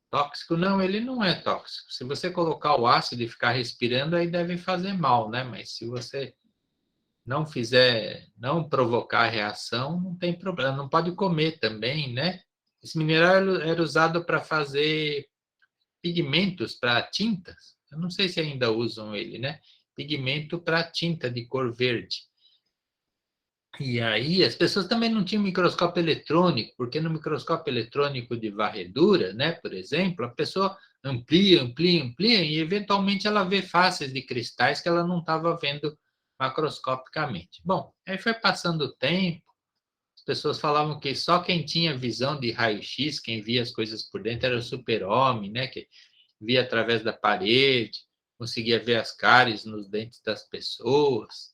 tóxico. Não, ele não é tóxico. Se você colocar o ácido e ficar respirando, aí deve fazer mal, né? Mas se você não provocar reação, não tem problema. Não pode comer também, né? Esse mineral era usado para fazer pigmentos para tintas. Eu não sei se ainda usam ele, né? Pigmento para tinta de cor verde. E aí as pessoas também não tinham microscópio eletrônico, porque no microscópio eletrônico de varredura, né, por exemplo, a pessoa amplia e eventualmente ela vê faces de cristais que ela não estava vendo macroscopicamente. Bom, aí foi passando o tempo, as pessoas falavam que só quem tinha visão de raio-x, quem via as coisas por dentro era o super-homem, né, que via através da parede. conseguia ver as cáries nos dentes das pessoas.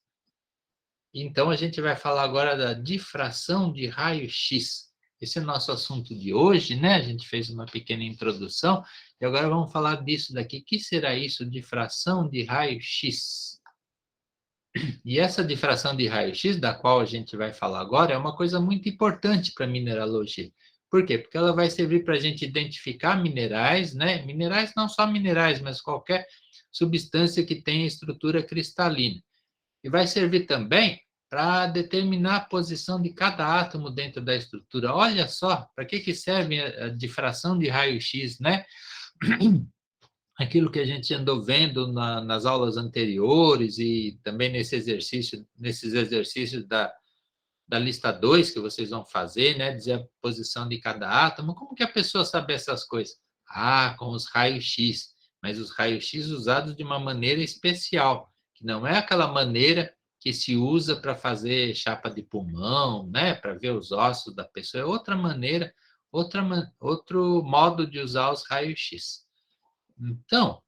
Então, a gente vai falar agora da difração de raio-x. Esse é o nosso assunto de hoje, né? A gente fez uma pequena introdução, e agora vamos falar disso daqui. O que será isso, difração de raio-x? E essa difração de raio-x, da qual a gente vai falar agora, é uma coisa muito importante para a mineralogia. Por quê? Porque ela vai servir para a gente identificar minerais, né? Minerais, não só minerais, mas qualquer substância que tenha estrutura cristalina. E vai servir também para determinar a posição de cada átomo dentro da estrutura. Olha só, para que serve a difração de raio-x, né? Aquilo que a gente andou vendo nas aulas anteriores e também nesses exercícios da lista 2 que vocês vão fazer, né? Dizer a posição de cada átomo. Como que a pessoa sabe essas coisas? Ah, com os raios-x, mas os raios-x usados de uma maneira especial, que não é aquela maneira que se usa para fazer chapa de pulmão, né? Para ver os ossos da pessoa. É outra maneira, outro modo de usar os raios-x. Então,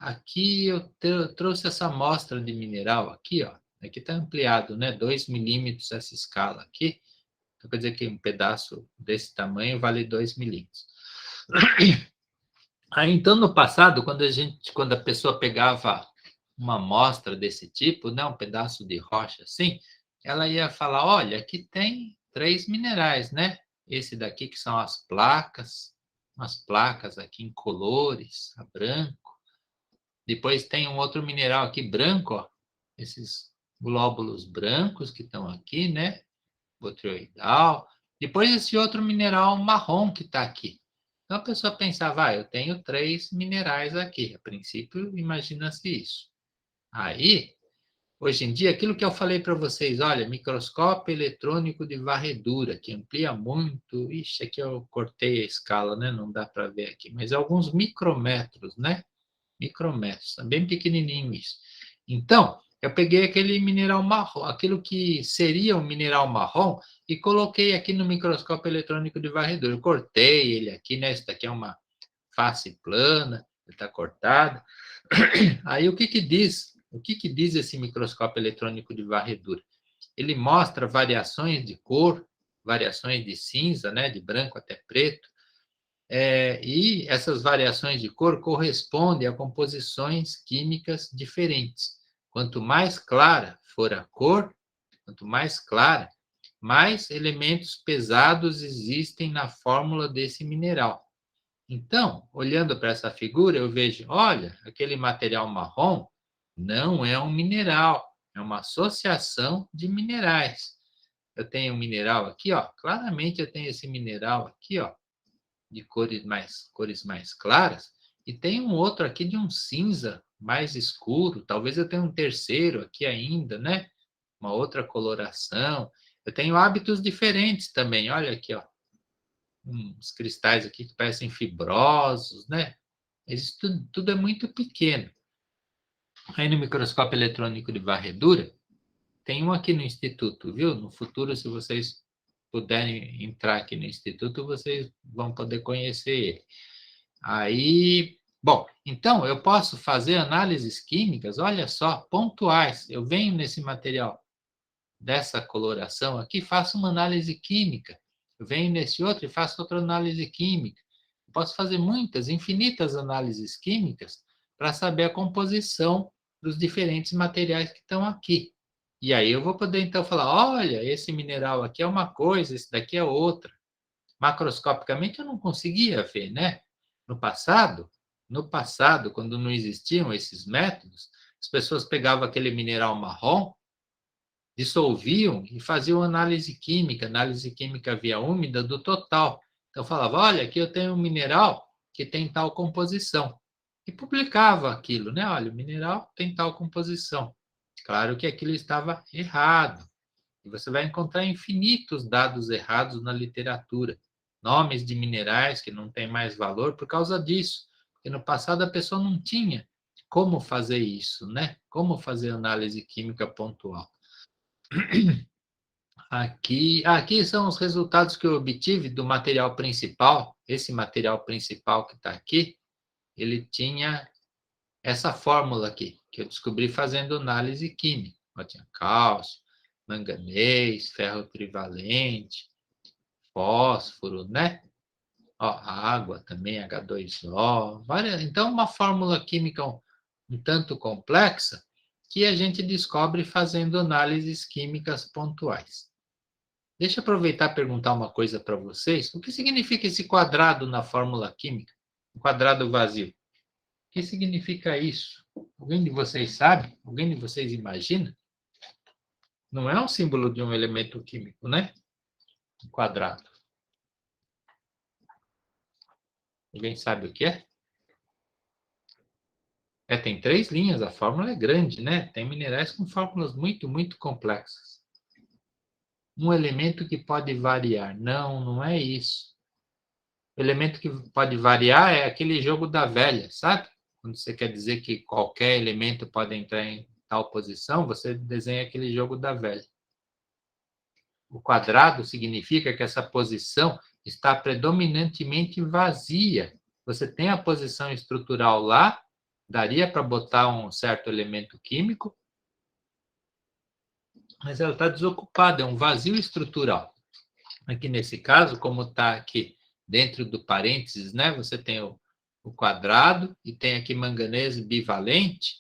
aqui eu trouxe essa amostra de mineral aqui, ó. Aqui está ampliado, né? 2 milímetros essa escala aqui. Então, quer dizer que um pedaço desse tamanho vale 2 milímetros. Aí, então, no passado, quando a pessoa pegava uma amostra desse tipo, né? Um pedaço de rocha assim, ela ia falar, olha, aqui tem 3 minerais, né? Esse daqui que são as placas aqui incolores, a branco. Depois tem um outro mineral aqui branco, ó, esses glóbulos brancos que estão aqui, né? Botrioidal. Depois esse outro mineral marrom que está aqui. Então a pessoa pensava, eu tenho 3 minerais aqui. A princípio, imagina-se isso. Aí, hoje em dia, aquilo que eu falei para vocês, olha, microscópio eletrônico de varredura, que amplia muito. Ixi, aqui eu cortei a escala, né? Não dá para ver aqui, mas alguns micrômetros, né? Micrômetros, bem pequenininho isso. Então, eu peguei aquele mineral marrom, aquilo que seria um mineral marrom, e coloquei aqui no microscópio eletrônico de varredura. Eu cortei ele aqui, né? Isso daqui é uma face plana, ele está cortado. Aí o que diz? O que diz esse microscópio eletrônico de varredura? Ele mostra variações de cor, variações de cinza, né? De branco até preto. E essas variações de cor correspondem a composições químicas diferentes. Quanto mais clara for a cor, quanto mais clara, mais elementos pesados existem na fórmula desse mineral. Então, olhando para essa figura, eu vejo, olha, aquele material marrom não é um mineral, é uma associação de minerais. Eu tenho um mineral aqui, ó, claramente eu tenho esse mineral aqui, ó, de cores mais claras, e tem um outro aqui de um cinza mais escuro, talvez eu tenha um terceiro aqui ainda, né? Uma outra coloração. Eu tenho hábitos diferentes também, olha aqui, ó. Uns cristais aqui que parecem fibrosos, né? Isso tudo é muito pequeno. Aí no microscópio eletrônico de varredura, tem um aqui no Instituto, viu? No futuro, se vocês puderem entrar aqui no Instituto, vocês vão poder conhecer ele. Aí, bom, então eu posso fazer análises químicas, olha só, pontuais. Eu venho nesse material dessa coloração aqui, faço uma análise química. Eu venho nesse outro e faço outra análise química. Eu posso fazer muitas, infinitas análises químicas para saber a composição dos diferentes materiais que estão aqui. E aí eu vou poder, então, falar, olha, esse mineral aqui é uma coisa, esse daqui é outra. Macroscopicamente eu não conseguia ver, né? No passado, quando não existiam esses métodos, as pessoas pegavam aquele mineral marrom, dissolviam e faziam análise química via úmida do total. Então eu falava, olha, aqui eu tenho um mineral que tem tal composição. E publicava aquilo, né? Olha, o mineral tem tal composição. Claro que aquilo estava errado. E você vai encontrar infinitos dados errados na literatura. Nomes de minerais que não têm mais valor por causa disso. Porque no passado a pessoa não tinha como fazer isso, né? Como fazer análise química pontual. Aqui são os resultados que eu obtive do material principal. Esse material principal que está aqui, ele tinha essa fórmula aqui, que eu descobri fazendo análise química. Ó, tinha cálcio, manganês, ferro trivalente, fósforo, né? Ó, água também, H2O. Então, uma fórmula química um tanto complexa que a gente descobre fazendo análises químicas pontuais. Deixa eu aproveitar e perguntar uma coisa para vocês. O que significa esse quadrado na fórmula química? Um quadrado vazio. O que significa isso? Alguém de vocês sabe? Alguém de vocês imagina? Não é um símbolo de um elemento químico, né? Um quadrado. Alguém sabe o que é? Tem 3 linhas, a fórmula é grande, né? Tem minerais com fórmulas muito, muito complexas. Um elemento que pode variar. Não, não é isso. O elemento que pode variar é aquele jogo da velha, sabe? Quando você quer dizer que qualquer elemento pode entrar em tal posição, você desenha aquele jogo da velha. O quadrado significa que essa posição está predominantemente vazia. Você tem a posição estrutural lá, daria para botar um certo elemento químico, mas ela está desocupada, é um vazio estrutural. Aqui nesse caso, como está aqui dentro do parênteses, né? Você tem o quadrado e tem aqui manganês bivalente,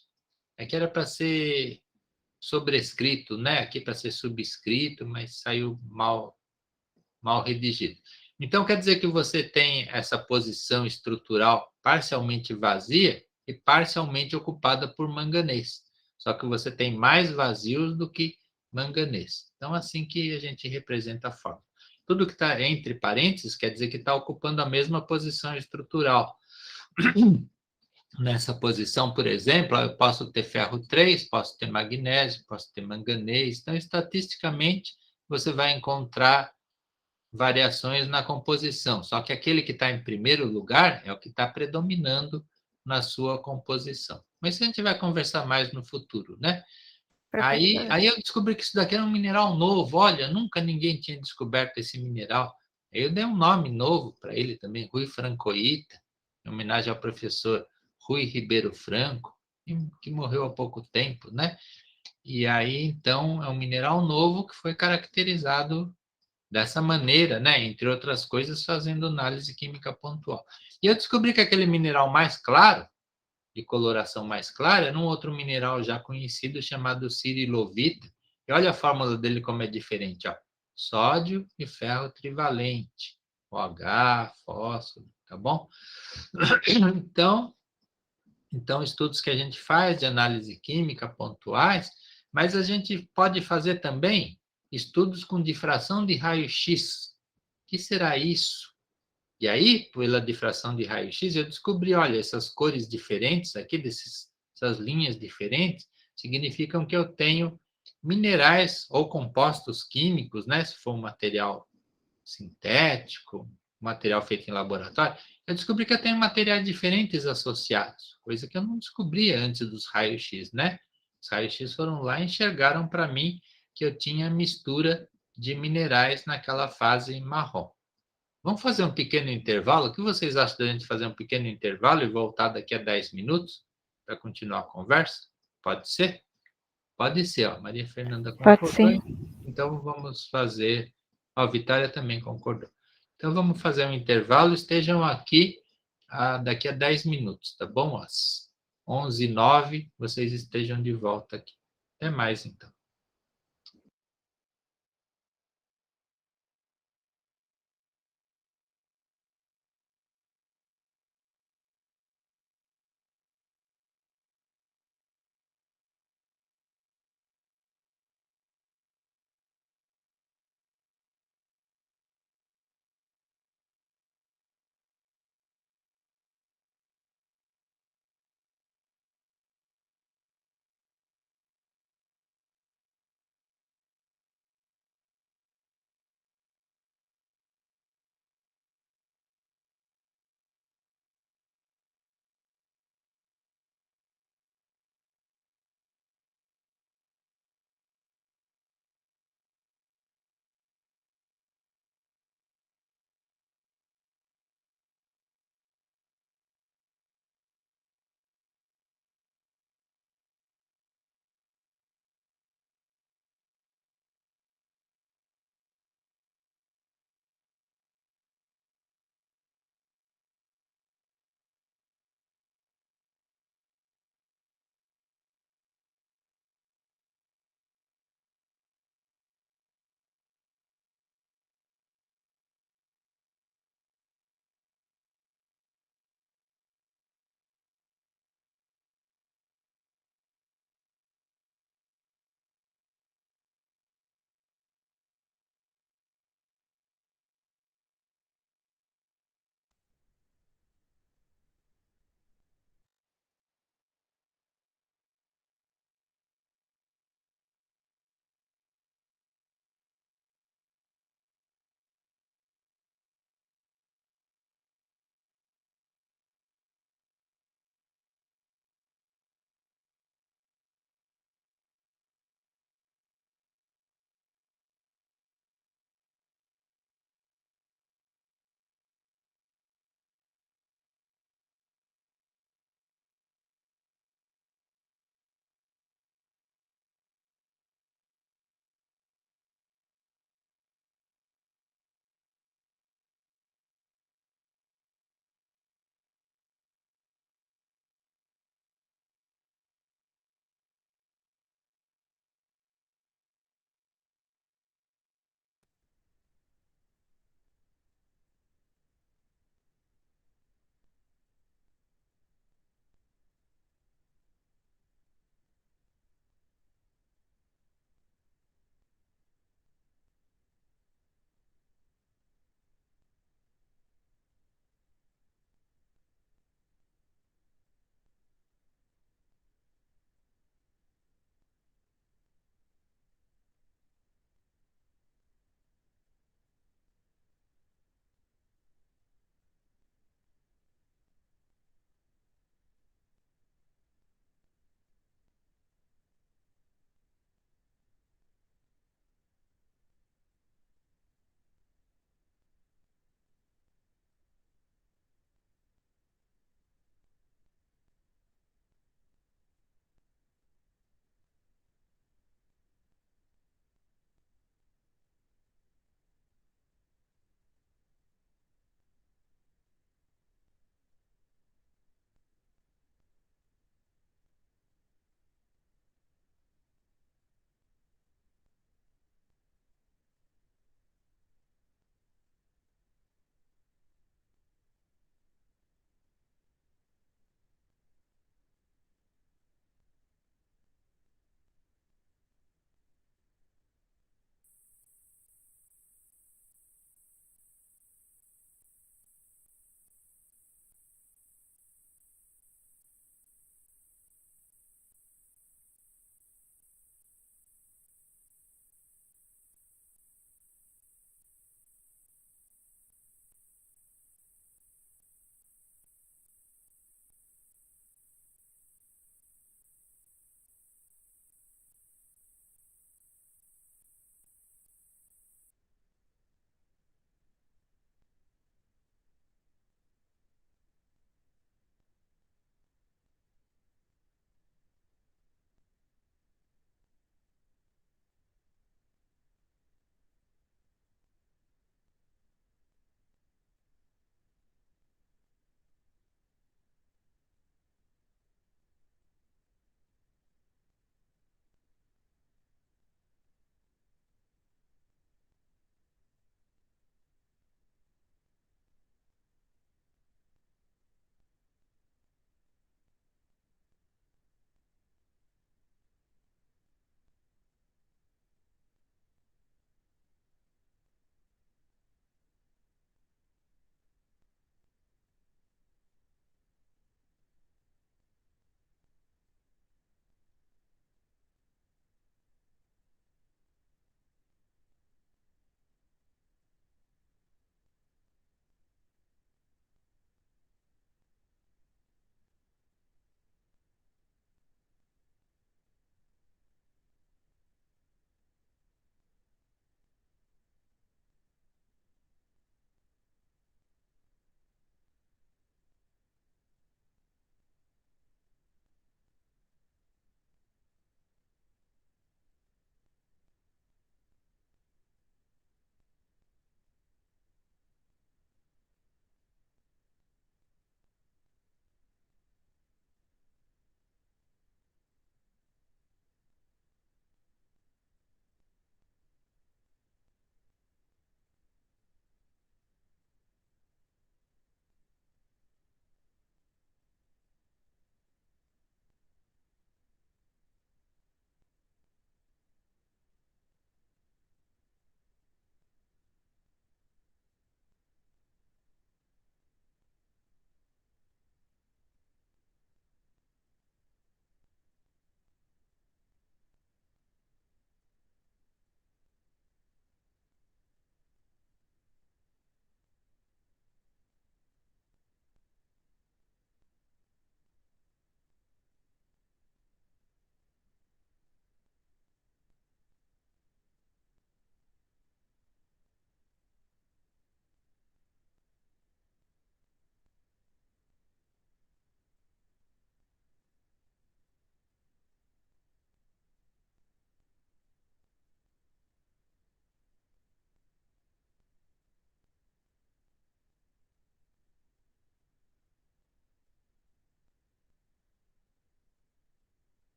aqui era para ser sobrescrito, né? Aqui para ser subscrito, mas saiu mal redigido. Então, quer dizer que você tem essa posição estrutural parcialmente vazia e parcialmente ocupada por manganês. Só que você tem mais vazios do que manganês. Então, assim que a gente representa a forma. Tudo que está entre parênteses quer dizer que está ocupando a mesma posição estrutural. Nessa posição, por exemplo, eu posso ter ferro 3, posso ter magnésio, posso ter manganês. Então, estatisticamente, você vai encontrar variações na composição. Só que aquele que está em primeiro lugar é o que está predominando na sua composição. Mas a gente vai conversar mais no futuro, né? Aí eu descobri que isso daqui era um mineral novo. Olha, nunca ninguém tinha descoberto esse mineral. Aí eu dei um nome novo para ele também, Rui Francoíta, em homenagem ao professor Rui Ribeiro Franco, que morreu há pouco tempo, né? E aí, então, é um mineral novo que foi caracterizado dessa maneira, né? Entre outras coisas, fazendo análise química pontual. E eu descobri que aquele mineral mais claro, de coloração mais clara, era um outro mineral já conhecido chamado sirilovita. E olha a fórmula dele como é diferente, ó. Sódio e ferro trivalente, OH, fósforo, tá bom? Então, estudos que a gente faz de análise química pontuais, mas a gente pode fazer também estudos com difração de raio-x. O que será isso? E aí, pela difração de raio-x, eu descobri, olha, essas cores diferentes aqui, essas linhas diferentes, significam que eu tenho minerais ou compostos químicos, né? Se for um material sintético, material feito em laboratório, eu descobri que eu tenho materiais diferentes associados, coisa que eu não descobria antes dos raios-x, né? Os raios-x foram lá e enxergaram para mim que eu tinha mistura de minerais naquela fase marrom. Vamos fazer um pequeno intervalo? O que vocês acham da gente fazer um pequeno intervalo e voltar daqui a 10 minutos para continuar a conversa? Pode ser? Pode ser, ó. Maria Fernanda concordou. Pode sim. Então vamos fazer. Ó, a Vitória também concordou. Então vamos fazer um intervalo. Estejam aqui daqui a 10 minutos, tá bom? Às 11h09, vocês estejam de volta aqui. Até mais, então.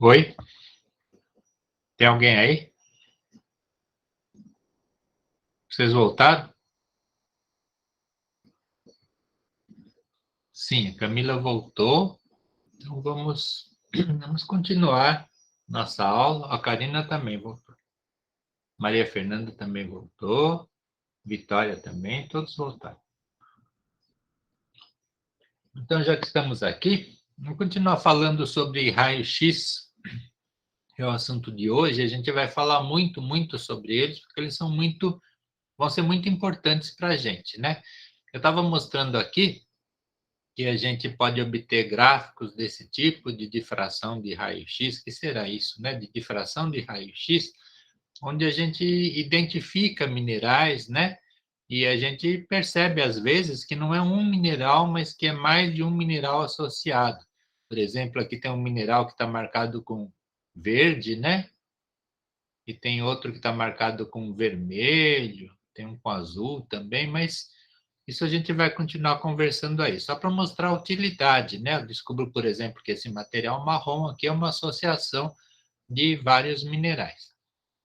Oi? Tem alguém aí? Vocês voltaram? Sim, a Camila voltou. Então vamos continuar nossa aula. A Karina também voltou. Maria Fernanda também voltou. Vitória também, todos voltaram. Então, já que estamos aqui, vamos continuar falando sobre raio-x, que é o assunto de hoje. A gente vai falar muito, muito sobre eles, porque eles vão ser muito importantes para a gente, né? Eu estava mostrando aqui que a gente pode obter gráficos desse tipo de difração de raio-x. Que será isso, né? De difração de raio-x, onde a gente identifica minerais, né? E a gente percebe, às vezes, que não é um mineral, mas que é mais de um mineral associado. Por exemplo, aqui tem um mineral que está marcado com verde, né? E tem outro que está marcado com vermelho, tem um com azul também, mas isso a gente vai continuar conversando aí, só para mostrar a utilidade, né? Eu descubro, por exemplo, que esse material marrom aqui é uma associação de vários minerais.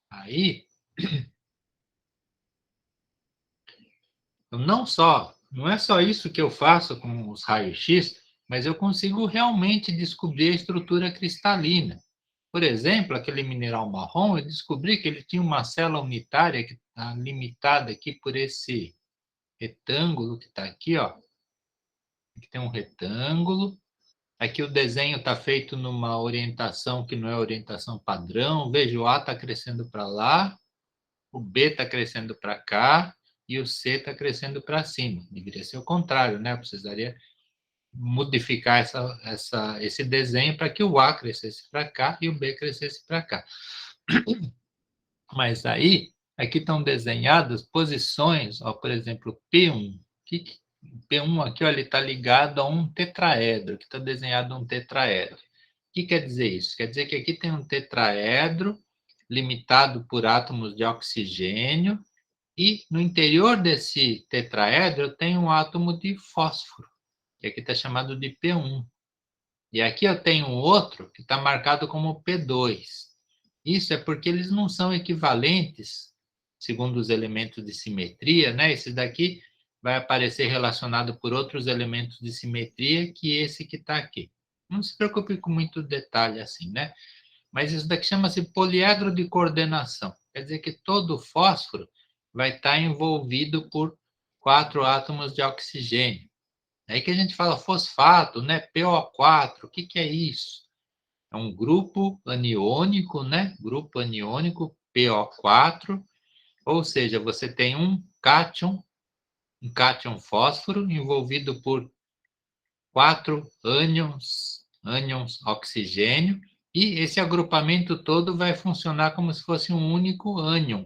Aí, não é só isso que eu faço com os raios-x, mas eu consigo realmente descobrir a estrutura cristalina. Por exemplo, aquele mineral marrom, eu descobri que ele tinha uma célula unitária que está limitada aqui por esse retângulo que está aqui, ó. Aqui tem um retângulo. Aqui o desenho está feito numa orientação que não é orientação padrão. Veja, o A está crescendo para lá, o B está crescendo para cá e o C está crescendo para cima. Deveria ser o contrário, né? Eu precisaria modificar esse desenho para que o A crescesse para cá e o B crescesse para cá. Mas aí, aqui estão desenhadas posições, ó, por exemplo, P1. P1 aqui, ó, ele está ligado a um tetraedro, que está desenhado um tetraedro. O que quer dizer isso? Quer dizer que aqui tem um tetraedro limitado por átomos de oxigênio e no interior desse tetraedro tem um átomo de fósforo, que aqui está chamado de P1. E aqui eu tenho outro que está marcado como P2. Isso é porque eles não são equivalentes, segundo os elementos de simetria, né? Esse daqui vai aparecer relacionado por outros elementos de simetria que esse que está aqui. Não se preocupe com muito detalhe assim, né? Mas isso daqui chama-se poliedro de coordenação. Quer dizer que todo fósforo vai estar envolvido por 4 átomos de oxigênio. É aí que a gente fala fosfato, né? PO4, o que é isso? É um grupo aniônico, né? Grupo aniônico PO4, ou seja, você tem um cátion fósforo envolvido por 4 ânions oxigênio, e esse agrupamento todo vai funcionar como se fosse um único ânion.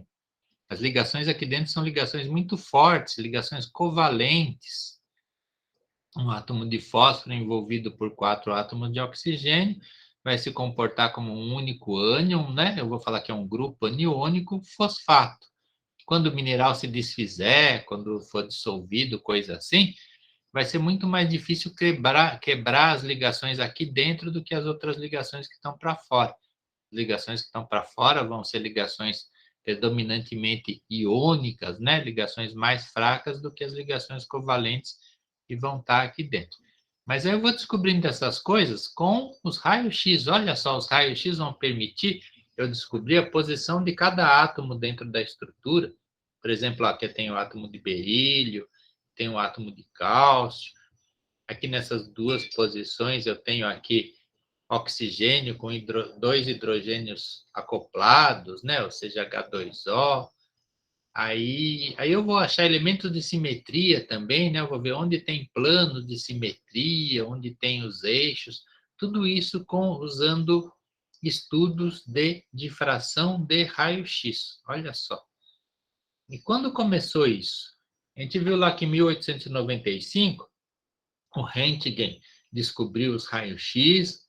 As ligações aqui dentro são ligações muito fortes, ligações covalentes. Um átomo de fósforo envolvido por 4 átomos de oxigênio vai se comportar como um único ânion, né? Eu vou falar que é um grupo aniônico fosfato. Quando o mineral se desfizer, quando for dissolvido, coisa assim, vai ser muito mais difícil quebrar as ligações aqui dentro do que as outras ligações que estão para fora. As ligações que estão para fora vão ser ligações predominantemente iônicas, né? Ligações mais fracas do que as ligações covalentes que vão estar aqui dentro. Mas aí eu vou descobrindo essas coisas com os raios-x. Olha só, os raios-x vão permitir eu descobrir a posição de cada átomo dentro da estrutura. Por exemplo, aqui tem o átomo de berílio, tem o átomo de cálcio. Aqui nessas duas posições eu tenho aqui oxigênio com 2 hidrogênios acoplados, né? Ou seja, H2O. Aí eu vou achar elementos de simetria também, né? Eu vou ver onde tem planos de simetria, onde tem os eixos, tudo isso usando estudos de difração de raio-x. Olha só. E quando começou isso? A gente viu lá que em 1895, o Röntgen descobriu os raios-x,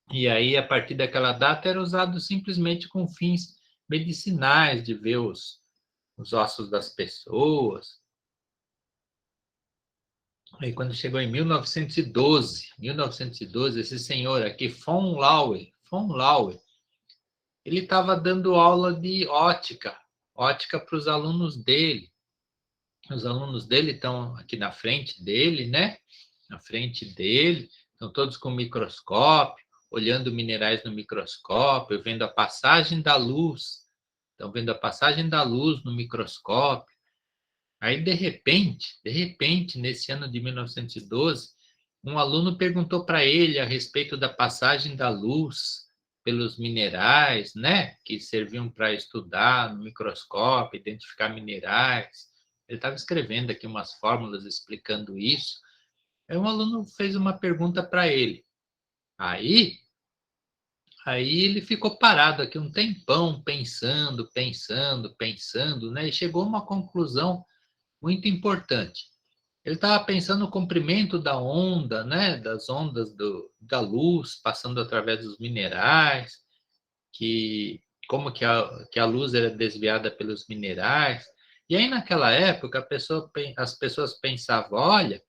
e aí, a partir daquela data, era usado simplesmente com fins medicinais, de ver os ossos das pessoas. Aí, quando chegou em 1912, esse senhor aqui, von von Laue. Ele estava dando aula de ótica para os alunos dele. Os alunos dele estão aqui na frente dele, né? Na frente dele, estão todos com microscópio, olhando minerais no microscópio, vendo a passagem da luz. Estão vendo a passagem da luz no microscópio. Aí, de repente, nesse ano de 1912, um aluno perguntou para ele a respeito da passagem da luz pelos minerais, né, que serviam para estudar no microscópio, identificar minerais. Ele estava escrevendo aqui umas fórmulas explicando isso. Aí um aluno fez uma pergunta para ele. Aí ele ficou parado aqui um tempão, pensando, né, e chegou a uma conclusão muito importante. Ele estava pensando no comprimento da onda, né, das ondas da luz passando através dos minerais, como que a luz era desviada pelos minerais. E aí, naquela época, as pessoas pensavam, olha,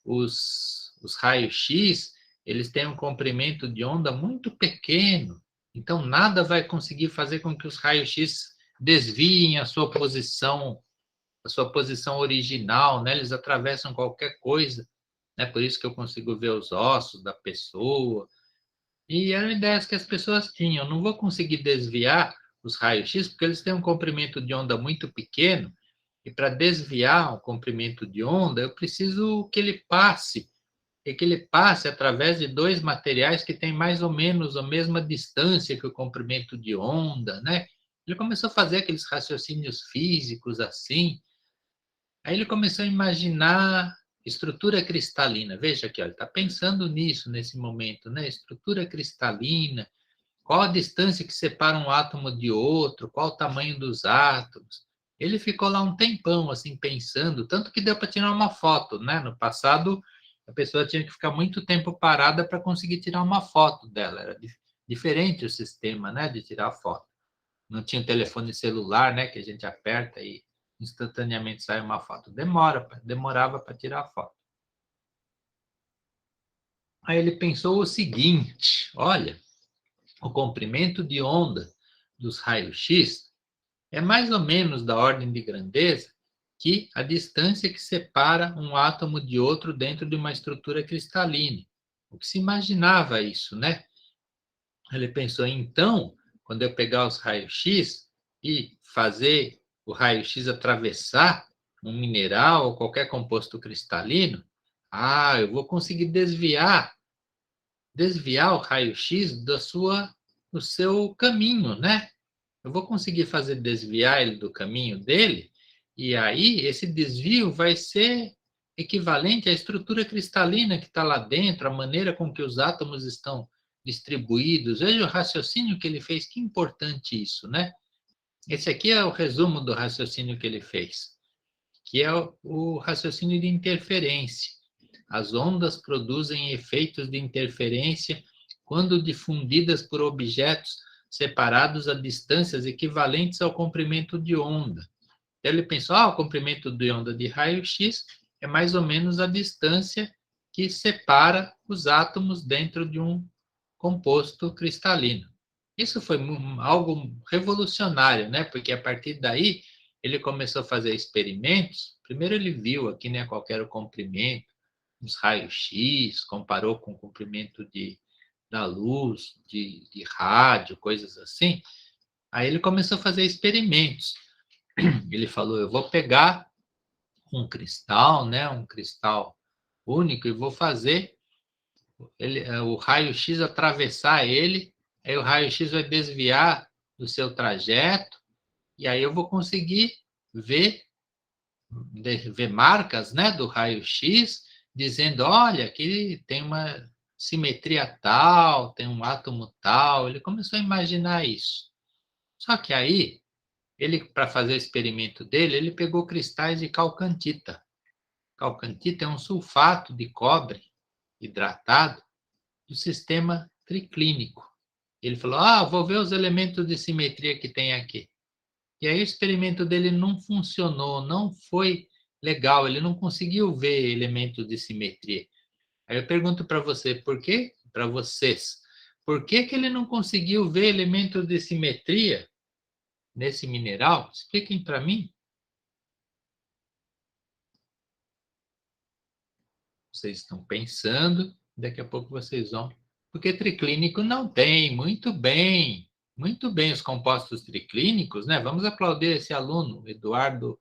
os raios-x, eles têm um comprimento de onda muito pequeno, então nada vai conseguir fazer com que os raios-x desviem a sua posição original, né? Eles atravessam qualquer coisa, né? Por isso que eu consigo ver os ossos da pessoa. E eram ideias que as pessoas tinham. Eu não vou conseguir desviar os raios-x, porque eles têm um comprimento de onda muito pequeno, e para desviar o comprimento de onda, eu preciso que ele passe através de dois materiais que têm mais ou menos a mesma distância que o comprimento de onda, né? Ele começou a fazer aqueles raciocínios físicos assim. Aí ele começou a imaginar estrutura cristalina. Veja aqui, ó, ele está pensando nisso nesse momento, né? Estrutura cristalina, qual a distância que separa um átomo de outro, qual o tamanho dos átomos. Ele ficou lá um tempão, assim, pensando, tanto que deu para tirar uma foto, né? No passado, a pessoa tinha que ficar muito tempo parada para conseguir tirar uma foto dela. Era diferente o sistema, né, de tirar foto. Não tinha telefone celular, né, que a gente aperta e instantaneamente sai uma foto. Demorava para tirar a foto. Aí ele pensou o seguinte, olha, o comprimento de onda dos raios-x é mais ou menos da ordem de grandeza que a distância que separa um átomo de outro dentro de uma estrutura cristalina. O que se imaginava isso, né? Ele pensou, então, quando eu pegar os raios-x e fazer o raio-x atravessar um mineral ou qualquer composto cristalino, eu vou conseguir desviar o raio-x do seu caminho, né? Eu vou conseguir fazer desviar ele do caminho dele, e aí esse desvio vai ser equivalente à estrutura cristalina que está lá dentro, a maneira com que os átomos estão distribuídos. Veja o raciocínio que ele fez, que importante isso, né? Esse aqui é o resumo do raciocínio que ele fez, que é o raciocínio de interferência. As ondas produzem efeitos de interferência quando difundidas por objetos separados a distâncias equivalentes ao comprimento de onda. Então, ele pensou, o comprimento de onda de raio-x é mais ou menos a distância que separa os átomos dentro de um composto cristalino. Isso foi algo revolucionário, né? Porque a partir daí ele começou a fazer experimentos. Primeiro ele viu aqui, né, qual era o comprimento, os raios-x, comparou com o comprimento da luz, de rádio, coisas assim. Aí ele começou a fazer experimentos. Ele falou, eu vou pegar um cristal, né, um cristal único, e vou fazer o raio-x atravessar ele, aí o raio-x vai desviar do seu trajeto, e aí eu vou conseguir ver marcas, né, do raio-x, dizendo, olha, aqui tem uma simetria tal, tem um átomo tal. Ele começou a imaginar isso. Só que aí, ele, para fazer o experimento dele, ele pegou cristais de calcantita. Calcantita é um sulfato de cobre hidratado do sistema triclínico. Ele falou, vou ver os elementos de simetria que tem aqui. E aí o experimento dele não funcionou, não foi legal, ele não conseguiu ver elementos de simetria. Aí eu pergunto para você, por quê? Para vocês, Por que ele não conseguiu ver elementos de simetria nesse mineral? Expliquem para mim. Vocês estão pensando, daqui a pouco vocês vão. Porque triclínico não tem, muito bem. Muito bem, os compostos triclínicos, né? Vamos aplaudir esse aluno, Eduardo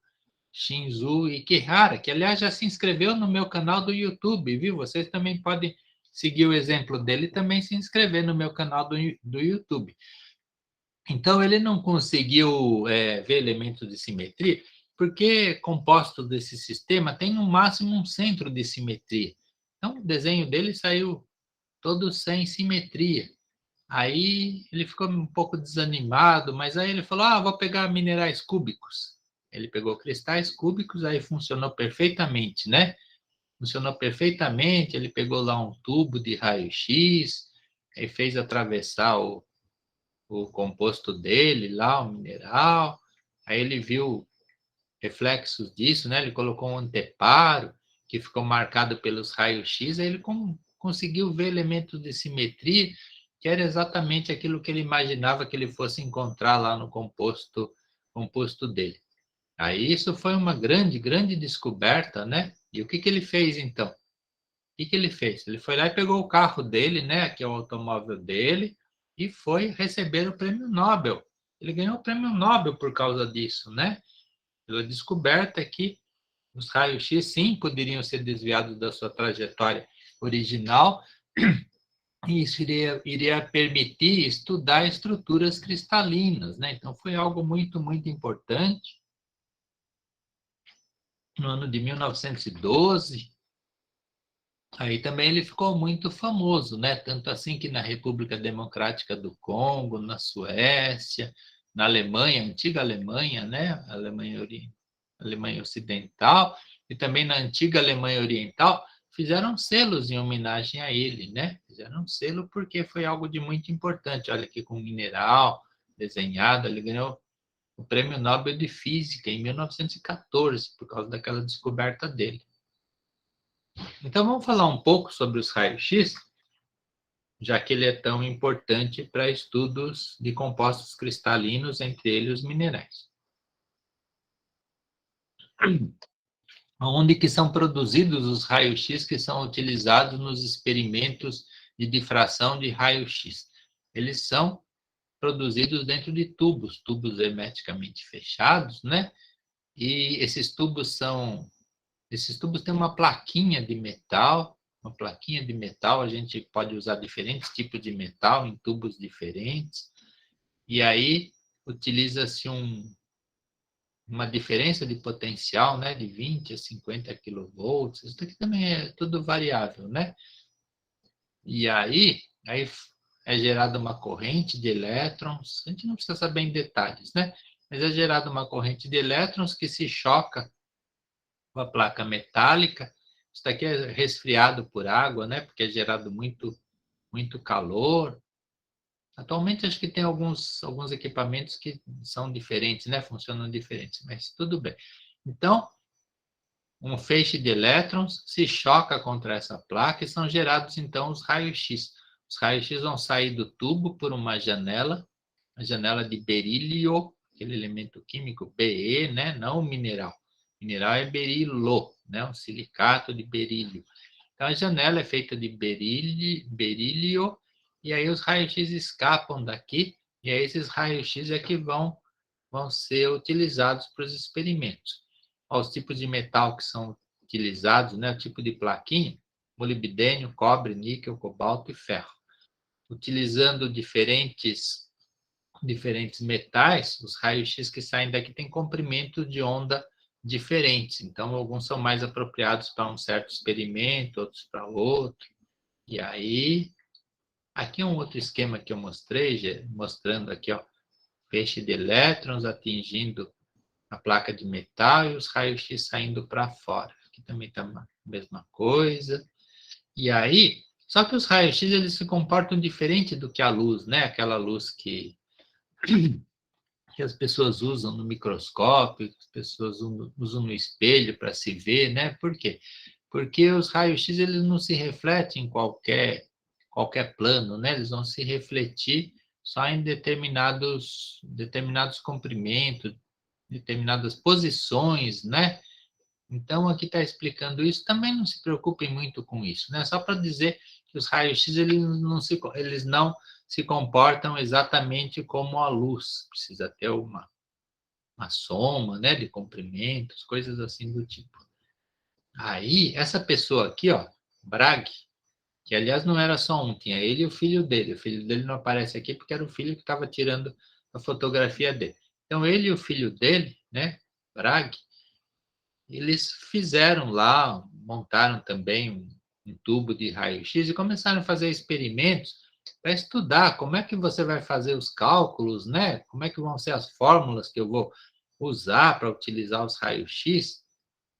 Shinzu Ikihara, que aliás já se inscreveu no meu canal do YouTube, viu? Vocês também podem seguir o exemplo dele e também se inscrever no meu canal do YouTube. Então, ele não conseguiu ver elementos de simetria, porque compostos desse sistema tem no máximo um centro de simetria. Então, o desenho dele saiu todo sem simetria. Aí ele ficou um pouco desanimado, mas aí ele falou: vou pegar minerais cúbicos. Ele pegou cristais cúbicos, aí funcionou perfeitamente, né? Funcionou perfeitamente, ele pegou lá um tubo de raio-x, aí fez atravessar o composto dele lá, o mineral, aí ele viu reflexos disso, né? Ele colocou um anteparo que ficou marcado pelos raios-x, aí ele conseguiu ver elementos de simetria, que era exatamente aquilo que ele imaginava que ele fosse encontrar lá no composto dele. Aí isso foi uma grande, grande descoberta, né? E o que ele fez, então? O que ele fez? Ele foi lá e pegou o carro dele, né? Que é o automóvel dele, e foi receber o prêmio Nobel. Ele ganhou o prêmio Nobel por causa disso, né? Pela descoberta que os raios-x, sim, poderiam ser desviados da sua trajetória original, e isso iria permitir estudar estruturas cristalinas, né? Então, foi algo muito, muito importante. No ano de 1912, aí também ele ficou muito famoso, né? Tanto assim que na República Democrática do Congo, na Suécia, na Alemanha, antiga Alemanha, né? Alemanha Ocidental, e também na antiga Alemanha Oriental, fizeram selos em homenagem a ele, né? Fizeram selo porque foi algo de muito importante. Olha aqui com mineral desenhado, ele ganhou o Prêmio Nobel de Física em 1914, por causa daquela descoberta dele. Então, vamos falar um pouco sobre os raios-x, já que ele é tão importante para estudos de compostos cristalinos, entre eles os minerais. Onde que são produzidos os raios-x que são utilizados nos experimentos de difração de raio-x? Eles são produzidos dentro de tubos hermeticamente fechados, né? E esses tubos têm uma plaquinha de metal, a gente pode usar diferentes tipos de metal em tubos diferentes, e aí utiliza-se uma diferença de potencial, né, de 20 a 50 kV, isso aqui também é tudo variável, né? E aí é gerada uma corrente de elétrons, a gente não precisa saber em detalhes, né? Mas é gerada uma corrente de elétrons que se choca com a placa metálica. Isso daqui é resfriado por água, né? Porque é gerado muito, muito calor. Atualmente, acho que tem alguns equipamentos que são diferentes, né? Funcionam diferentes, mas tudo bem. Então, um feixe de elétrons se choca contra essa placa e são gerados, então, os raios-x. Os raios-x vão sair do tubo por uma janela, a janela de berílio, aquele elemento químico Be, né? Não o mineral. O mineral é berilo, né? Um silicato de berílio. Então, a janela é feita de berílio, e aí os raios-x escapam daqui, e aí esses raios-x é que vão ser utilizados para os experimentos. Os tipos de metal que são utilizados, né? O tipo de plaquinha: molibdênio, cobre, níquel, cobalto e ferro. Utilizando diferentes metais, os raios-x que saem daqui têm comprimento de onda diferentes. Então, alguns são mais apropriados para um certo experimento, outros para outro. E aí, aqui é um outro esquema que eu mostrei, mostrando aqui, ó, feixe de elétrons atingindo a placa de metal e os raios-x saindo para fora. Aqui também está a mesma coisa. E aí, só que os raios-x eles se comportam diferente do que a luz, né? Aquela luz que as pessoas usam no microscópio, que as pessoas usam no espelho para se ver, né? Por quê? Porque os raios-x eles não se refletem em qualquer qualquer plano, né? Eles vão se refletir só em determinados comprimentos, determinadas posições, né? Então, aqui está explicando isso. Também não se preocupem muito com isso, né? Só para dizer que os raios-x eles não se comportam exatamente como a luz. Precisa ter uma soma, né, de comprimentos, coisas assim do tipo. Aí, essa pessoa aqui, ó, Bragg, que aliás não era só um, tinha ele e o filho dele. O filho dele não aparece aqui porque era o filho que estava tirando a fotografia dele. Então, ele e o filho dele, né, Bragg, eles fizeram lá, montaram também um tubo de raio-x e começaram a fazer experimentos para estudar como é que você vai fazer os cálculos, né? Como é que vão ser as fórmulas que eu vou usar para utilizar os raios-x.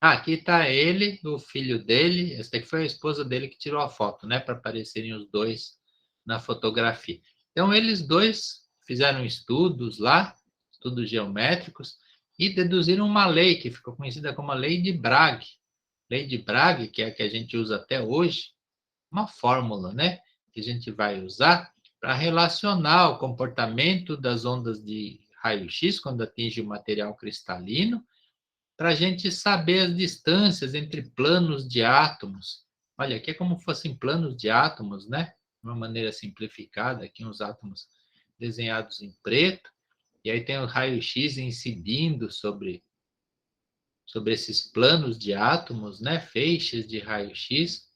Aqui está ele, o filho dele, essa aqui foi a esposa dele que tirou a foto, né? Para aparecerem os dois na fotografia. Então, eles dois fizeram estudos lá, estudos geométricos, e deduziram uma lei que ficou conhecida como a Lei de Bragg. Lei de Bragg, que é a que a gente usa até hoje, uma fórmula, né? Que a gente vai usar para relacionar o comportamento das ondas de raio-x quando atinge o material cristalino, para a gente saber as distâncias entre planos de átomos. Olha, aqui é como se fossem planos de átomos, né? De uma maneira simplificada, aqui uns átomos desenhados em preto, e aí tem o raio-x incidindo sobre esses planos de átomos, né? Feixes de raio-x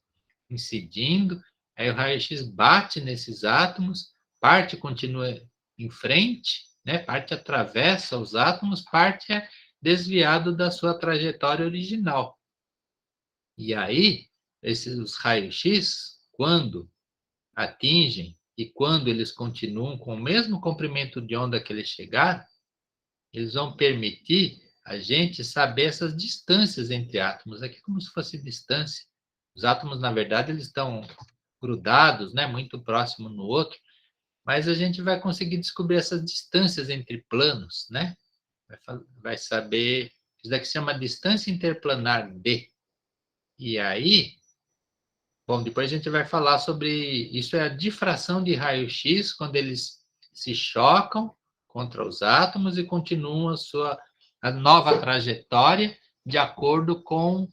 incidindo, aí o raio-x bate nesses átomos, parte continua em frente, né? Parte atravessa os átomos, parte é desviado da sua trajetória original. E aí, os raios-x, quando atingem e quando eles continuam com o mesmo comprimento de onda que eles chegaram, eles vão permitir a gente saber essas distâncias entre átomos. Aqui como se fosse distância. Os átomos, na verdade, eles estão grudados, né, muito próximo no outro, mas a gente vai conseguir descobrir essas distâncias entre planos, né? Vai saber, isso daqui se chama distância interplanar D. E aí, bom, depois a gente vai falar sobre, isso é a difração de raio-x, quando eles se chocam contra os átomos e continuam a nova trajetória de acordo com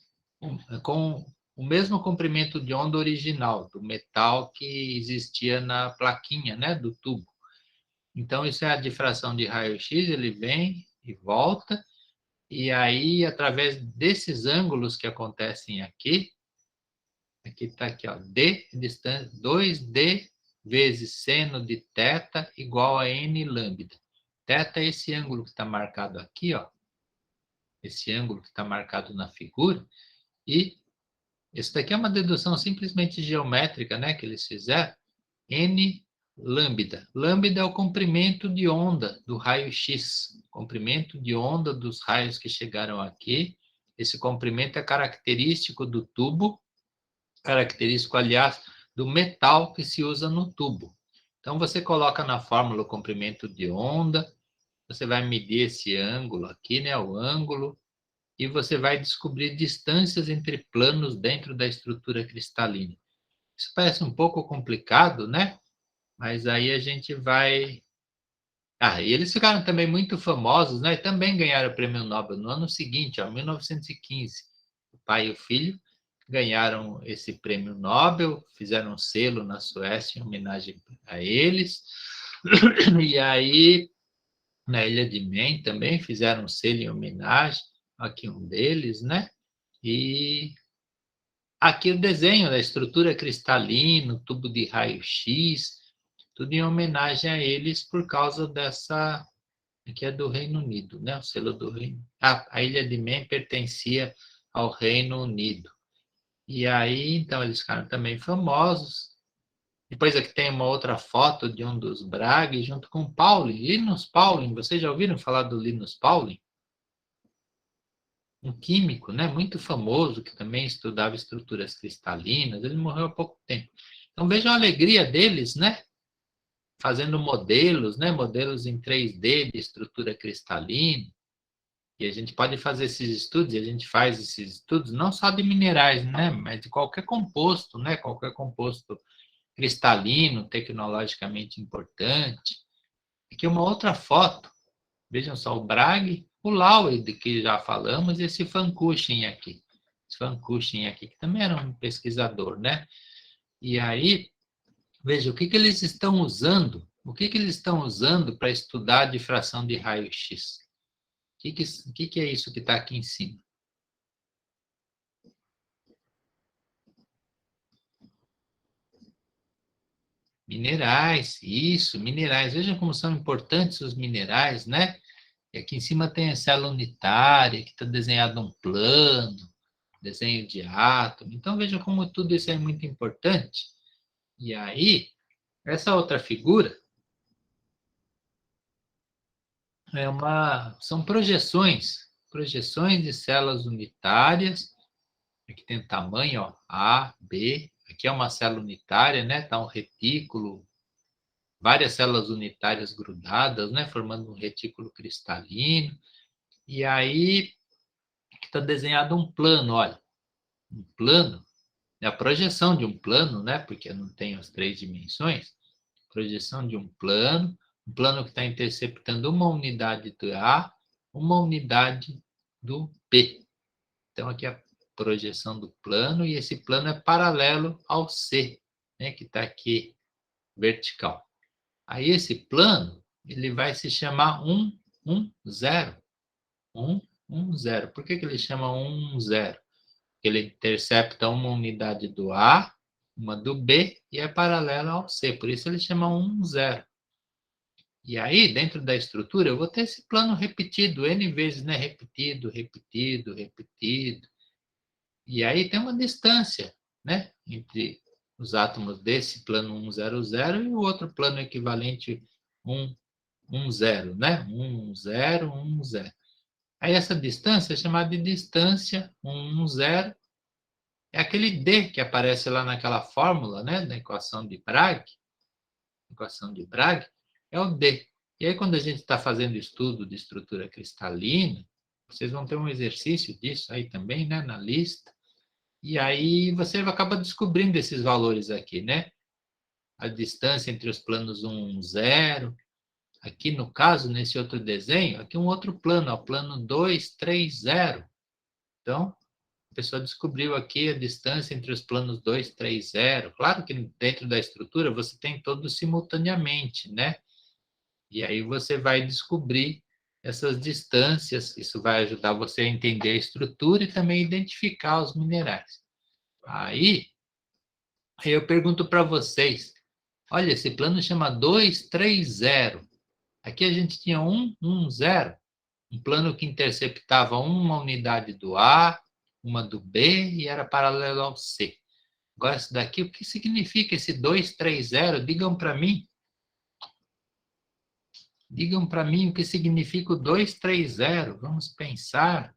o mesmo comprimento de onda original, do metal que existia na plaquinha, né, do tubo. Então, isso é a difração de raio-x, ele vem e volta, e aí, através desses ângulos que acontecem aqui está aqui, ó, D, distância, 2D vezes seno de θ igual a n lambda. Θ é esse ângulo que está marcado aqui, ó, esse ângulo que está marcado na figura, e isso daqui é uma dedução simplesmente geométrica, né, que eles fizeram, n lambda. Lambda é o comprimento de onda do raio-x, comprimento de onda dos raios que chegaram aqui. Esse comprimento é característico do tubo, característico, aliás, do metal que se usa no tubo. Então, você coloca na fórmula o comprimento de onda, você vai medir esse ângulo aqui, né, o ângulo, e você vai descobrir distâncias entre planos dentro da estrutura cristalina. Isso parece um pouco complicado, né? Mas aí a gente vai... e eles ficaram também muito famosos, né? E também ganharam o prêmio Nobel no ano seguinte, ó, 1915. O pai e o filho ganharam esse prêmio Nobel, fizeram um selo na Suécia em homenagem a eles. E aí, na Ilha de Man também fizeram um selo em homenagem, aqui um deles, né? E aqui o desenho da estrutura cristalina, o tubo de raio-x, tudo em homenagem a eles por causa dessa... Aqui é do Reino Unido, né? O selo do Reino... a Ilha de Man pertencia ao Reino Unido. E aí, então, eles ficaram também famosos. Depois aqui tem uma outra foto de um dos Bragg junto com Pauling, Linus Pauling. Vocês já ouviram falar do Linus Pauling? Um químico, né, muito famoso, que também estudava estruturas cristalinas. Ele morreu há pouco tempo. Então, vejam a alegria deles, né? Fazendo modelos, né? Modelos em 3D de estrutura cristalina. E a gente pode fazer esses estudos, e a gente faz esses estudos não só de minerais, né? Mas de qualquer composto, né? Qualquer composto cristalino, tecnologicamente importante. Aqui uma outra foto. Vejam só, o Bragg, o Lauer, de que já falamos, e esse Van Cushing aqui. Esse Van Cushing aqui, que também era um pesquisador, né? E aí, veja, o que eles estão usando? O que eles estão usando para estudar a difração de raio-x? O que é isso que está aqui em cima? Minerais, isso, minerais. Vejam como são importantes os minerais, né? E aqui em cima tem a célula unitária, que está desenhado um plano, desenho de átomo. Então, vejam como tudo isso é muito importante. E aí, essa outra figura são projeções de células unitárias. Aqui tem o tamanho, ó, A, B. Aqui é uma célula unitária, né? Está um retículo, várias células unitárias grudadas, né? Formando um retículo cristalino. E aí, está desenhado um plano, olha. Um plano, é a projeção de um plano, né? Porque não tem as 3 dimensões. Projeção de um plano que está interceptando uma unidade do A, uma unidade do B. Então, aqui é a projeção do plano, e esse plano é paralelo ao C, né, que está aqui vertical. Aí, esse plano, ele vai se chamar 1, 1, 0. 1, 1, 0. Por que ele chama 1, 0? Porque ele intercepta uma unidade do A, uma do B, e é paralelo ao C. Por isso, ele chama 1, 0. E aí, dentro da estrutura, eu vou ter esse plano repetido, N vezes, né? Repetido, repetido, repetido. E aí tem uma distância, né? Entre os átomos desse plano 100 e o outro plano equivalente 110, né? 1010. Aí essa distância é chamada de distância 110. É aquele D que aparece lá naquela fórmula, né? Da equação de Bragg. Equação de Bragg é o D. E aí, quando a gente está fazendo estudo de estrutura cristalina, vocês vão ter um exercício disso aí também, né? Na lista. E aí você acaba descobrindo esses valores aqui, né? A distância entre os planos 1 e 0. Aqui, no caso, nesse outro desenho, aqui um outro plano, o plano 2, 3, 0. Então, a pessoa descobriu aqui a distância entre os planos 2, 3, 0. Claro que dentro da estrutura você tem todos simultaneamente, né? E aí você vai descobrir essas distâncias. Isso vai ajudar você a entender a estrutura e também identificar os minerais. Aí eu pergunto para vocês, olha, esse plano chama 230. Aqui a gente tinha 110, um plano que interceptava uma unidade do A, uma do B e era paralelo ao C. Agora, esse daqui, o que significa esse 230? Digam para mim. Digam para mim o que significa o 230. Vamos pensar.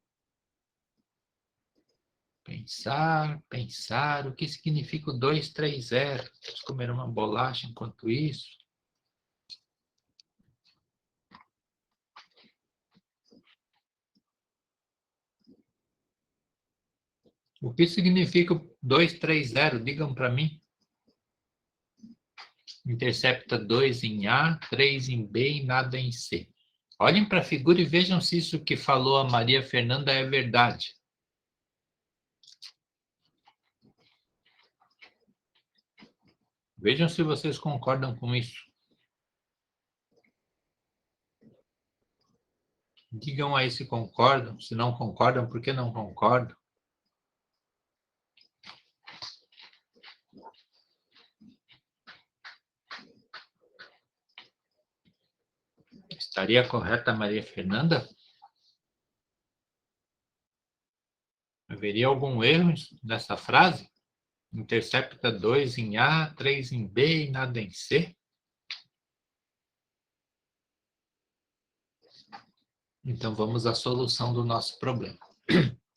Pensar. O que significa o 230? Vamos comer uma bolacha enquanto isso. O que significa o 230? Digam para mim. Intercepta 2 em A, 3 em B e nada em C. Olhem para a figura e vejam se isso que falou a Maria Fernanda é verdade. Vejam se vocês concordam com isso. Digam aí se concordam. Se não concordam, por que não concordam? Estaria correta a Maria Fernanda? Haveria algum erro nessa frase? Intercepta 2 em A, 3 em B e nada em C? Então, vamos à solução do nosso problema.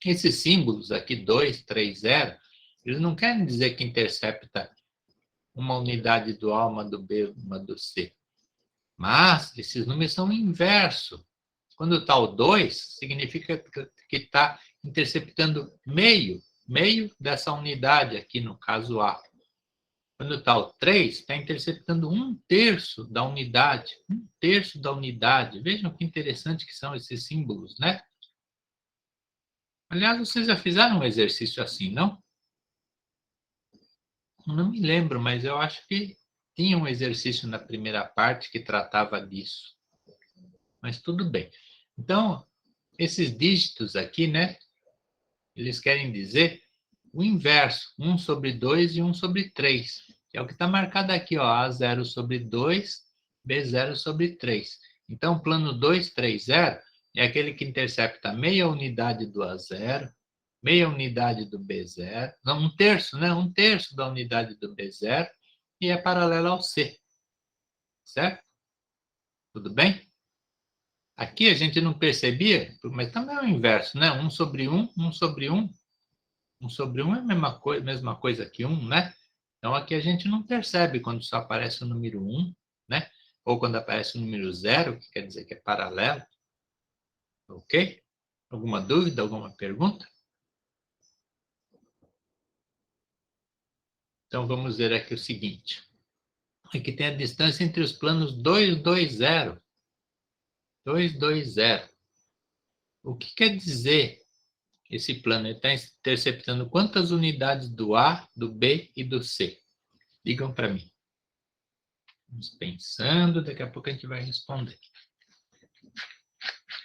Esses símbolos aqui, 2, 3, 0, eles não querem dizer que intercepta uma unidade do A, uma do B, uma do C. Mas esses números são inverso. Quando está o 2, significa que está interceptando meio dessa unidade aqui, no caso A. Quando está o 3, está interceptando 1/3 da unidade. 1/3 da unidade. Vejam que interessante que são esses símbolos, né? Aliás, vocês já fizeram um exercício assim, não? Não me lembro, mas eu acho que tinha um exercício na primeira parte que tratava disso. Mas tudo bem. Então, esses dígitos aqui, né? Eles querem dizer o inverso, 1/2 e 1/3. Que é o que está marcado aqui, ó, A0/2, B0/3. Então, o plano 230 é aquele que intercepta meia unidade do A0, meia unidade do B0, não, 1/3, né? 1/3 da unidade do B0 e é paralelo ao C. Certo? Tudo bem? Aqui a gente não percebia, mas também é o inverso, né? 1/1, 1/1. 1/1 é a mesma coisa que 1, né? Então, aqui a gente não percebe quando só aparece o número 1, né? Ou quando aparece o número 0, que quer dizer que é paralelo. Ok? Alguma dúvida, alguma pergunta? Então, vamos ver aqui o seguinte. Aqui tem a distância entre os planos 220. 220. O que quer dizer esse plano? Ele está interceptando quantas unidades do A, do B e do C? Digam para mim. Vamos pensando, daqui a pouco a gente vai responder.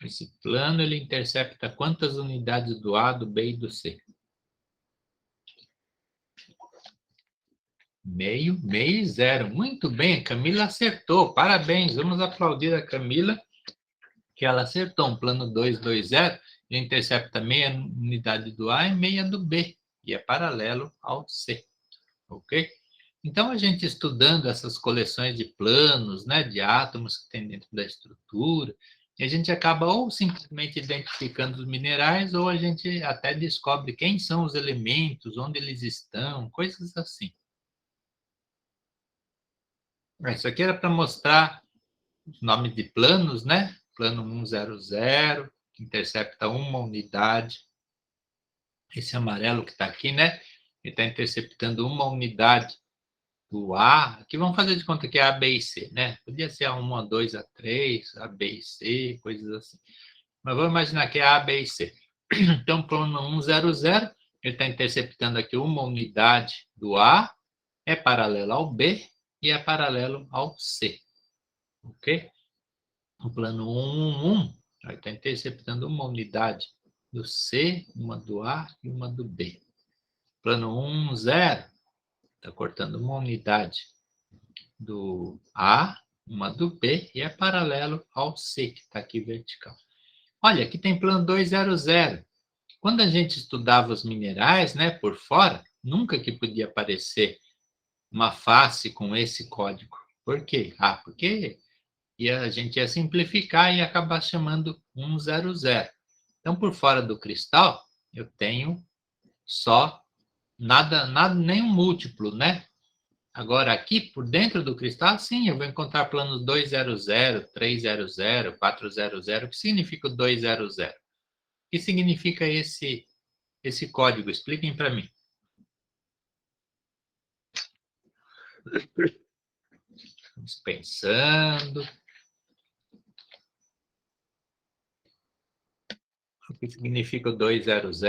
Esse plano, ele intercepta quantas unidades do A, do B e do C? Meio, meio e 0. Muito bem, a Camila acertou. Parabéns, vamos aplaudir a Camila, que ela acertou. Um plano 220, ele intercepta meia unidade do A e meia do B, e é paralelo ao C. Ok? Então, a gente estudando essas coleções de planos, né, de átomos que tem dentro da estrutura, a gente acaba ou simplesmente identificando os minerais, ou a gente até descobre quem são os elementos, onde eles estão, coisas assim. Isso aqui era para mostrar os nomes de planos, né? Plano 100, que intercepta uma unidade. Esse amarelo que está aqui, né? Ele está interceptando uma unidade do A. Aqui vamos fazer de conta que é A, B e C, né? Podia ser A1, A2, A3, A, B e C, coisas assim. Mas vamos imaginar que é A, B e C. Então, plano 100, ele está interceptando aqui uma unidade do A, é paralelo ao B e é paralelo ao C. Ok? O plano 111, ele está interceptando uma unidade do C, uma do A e uma do B. Plano 10 está cortando uma unidade do A, uma do B, e é paralelo ao C, que está aqui vertical. Olha, aqui tem plano 200. Quando a gente estudava os minerais, né, por fora, nunca que podia aparecer uma face com esse código. Por quê? Porque a gente ia simplificar e acabar chamando 100. Então, por fora do cristal, eu tenho só nada, nenhum múltiplo, né? Agora, aqui por dentro do cristal, sim, eu vou encontrar planos 200, 300, 400. O que significa o 200? O que significa esse código? Expliquem para mim. Estamos pensando. O que significa o 200?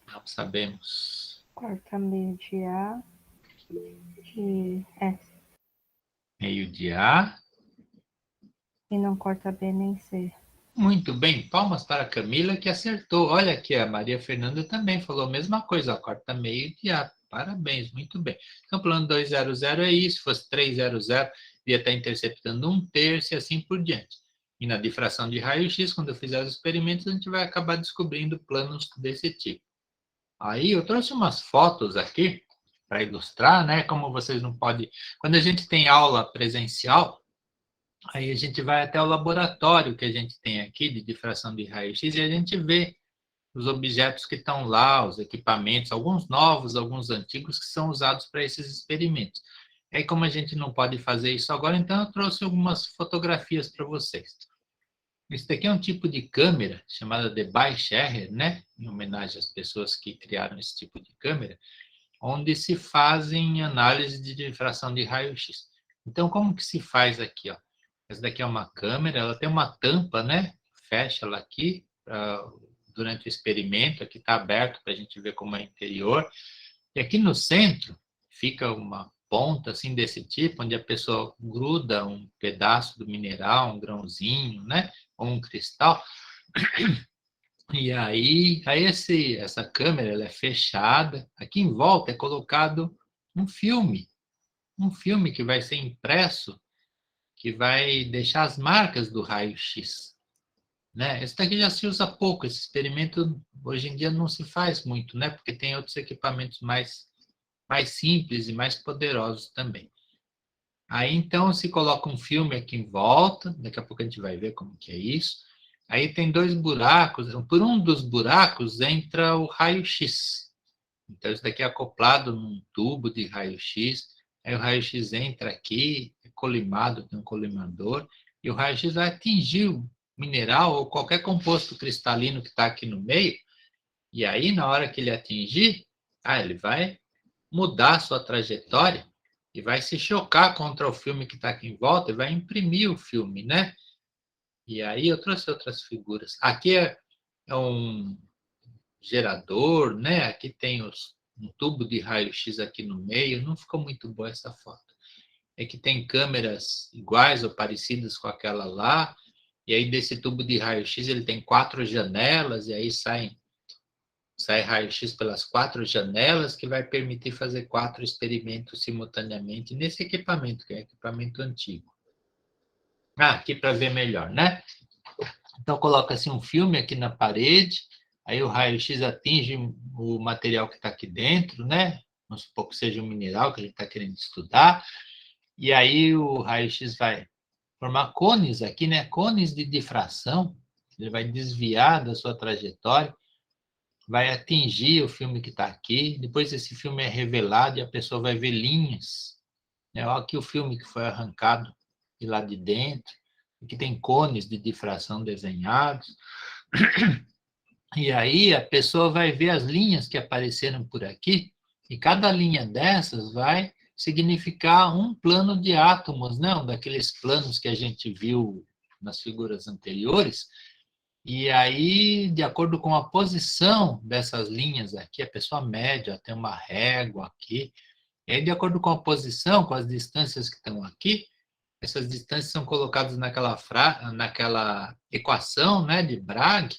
Não sabemos. Corta meio de A e S. Meio de A. E não corta B nem C. Muito bem, palmas para a Camila que acertou. Olha aqui, a Maria Fernanda também falou a mesma coisa, corta meio de A. Parabéns, muito bem. Então, plano 200 é isso, se fosse 300, ia estar interceptando 1/3 e assim por diante. E na difração de raio-x, quando eu fizer os experimentos, a gente vai acabar descobrindo planos desse tipo. Aí eu trouxe umas fotos aqui para ilustrar, né? Como vocês não podem... Quando a gente tem aula presencial, aí a gente vai até o laboratório que a gente tem aqui de difração de raio-x e a gente vê os objetos que estão lá, os equipamentos, alguns novos, alguns antigos, que são usados para esses experimentos. Aí, como a gente não pode fazer isso agora, então eu trouxe algumas fotografias para vocês. Esse daqui é um tipo de câmera chamada de Bayescher, né? Em homenagem às pessoas que criaram esse tipo de câmera, onde se fazem análise de difração de raio-x. Então, como que se faz aqui, ó? Essa daqui é uma câmera, ela tem uma tampa, né? Fecha ela aqui durante o experimento, aqui está aberto para a gente ver como é o interior. E aqui no centro fica uma ponta assim desse tipo, onde a pessoa gruda um pedaço do mineral, um grãozinho, né? Ou um cristal. E aí essa câmera ela é fechada. Aqui em volta é colocado um filme que vai ser impresso, que vai deixar as marcas do raio-x, né? Esse daqui já se usa pouco, esse experimento hoje em dia não se faz muito, né? Porque tem outros equipamentos mais simples e mais poderosos também. Aí então se coloca um filme aqui em volta, daqui a pouco a gente vai ver como que é isso. Aí tem 2 buracos, por um dos buracos entra o raio-x. Então isso daqui é acoplado num tubo de raio-x, aí o raio-x entra aqui, é colimado, tem um colimador, e o raio-x vai atingir o mineral ou qualquer composto cristalino que está aqui no meio, e aí na hora que ele atingir, ele vai mudar a sua trajetória e vai se chocar contra o filme que está aqui em volta e vai imprimir o filme, né? E aí eu trouxe outras figuras. Aqui é um gerador, né? Aqui tem um tubo de raio-x aqui no meio. Não ficou muito boa essa foto. É que tem câmeras iguais ou parecidas com aquela lá. E aí desse tubo de raio-x ele tem 4 janelas e aí sai raio-x pelas 4 janelas, que vai permitir fazer 4 experimentos simultaneamente nesse equipamento, que é um equipamento antigo. Aqui para ver melhor, né? Então, coloca-se um filme aqui na parede, aí o raio-x atinge o material que está aqui dentro, né? Vamos supor que seja um mineral que a gente está querendo estudar, e aí o raio-x vai formar cones aqui, né? Cones de difração, ele vai desviar da sua trajetória, vai atingir o filme que está aqui, depois esse filme é revelado e a pessoa vai ver linhas. Olha aqui o filme que foi arrancado de lá de dentro, aqui tem cones de difração desenhados, e aí a pessoa vai ver as linhas que apareceram por aqui, e cada linha dessas vai significar um plano de átomos, né? Um daqueles planos que a gente viu nas figuras anteriores. E aí, de acordo com a posição dessas linhas aqui, a pessoa mede, tem uma régua aqui, e aí, de acordo com a posição, com as distâncias que estão aqui, essas distâncias são colocadas naquela equação, né, de Bragg,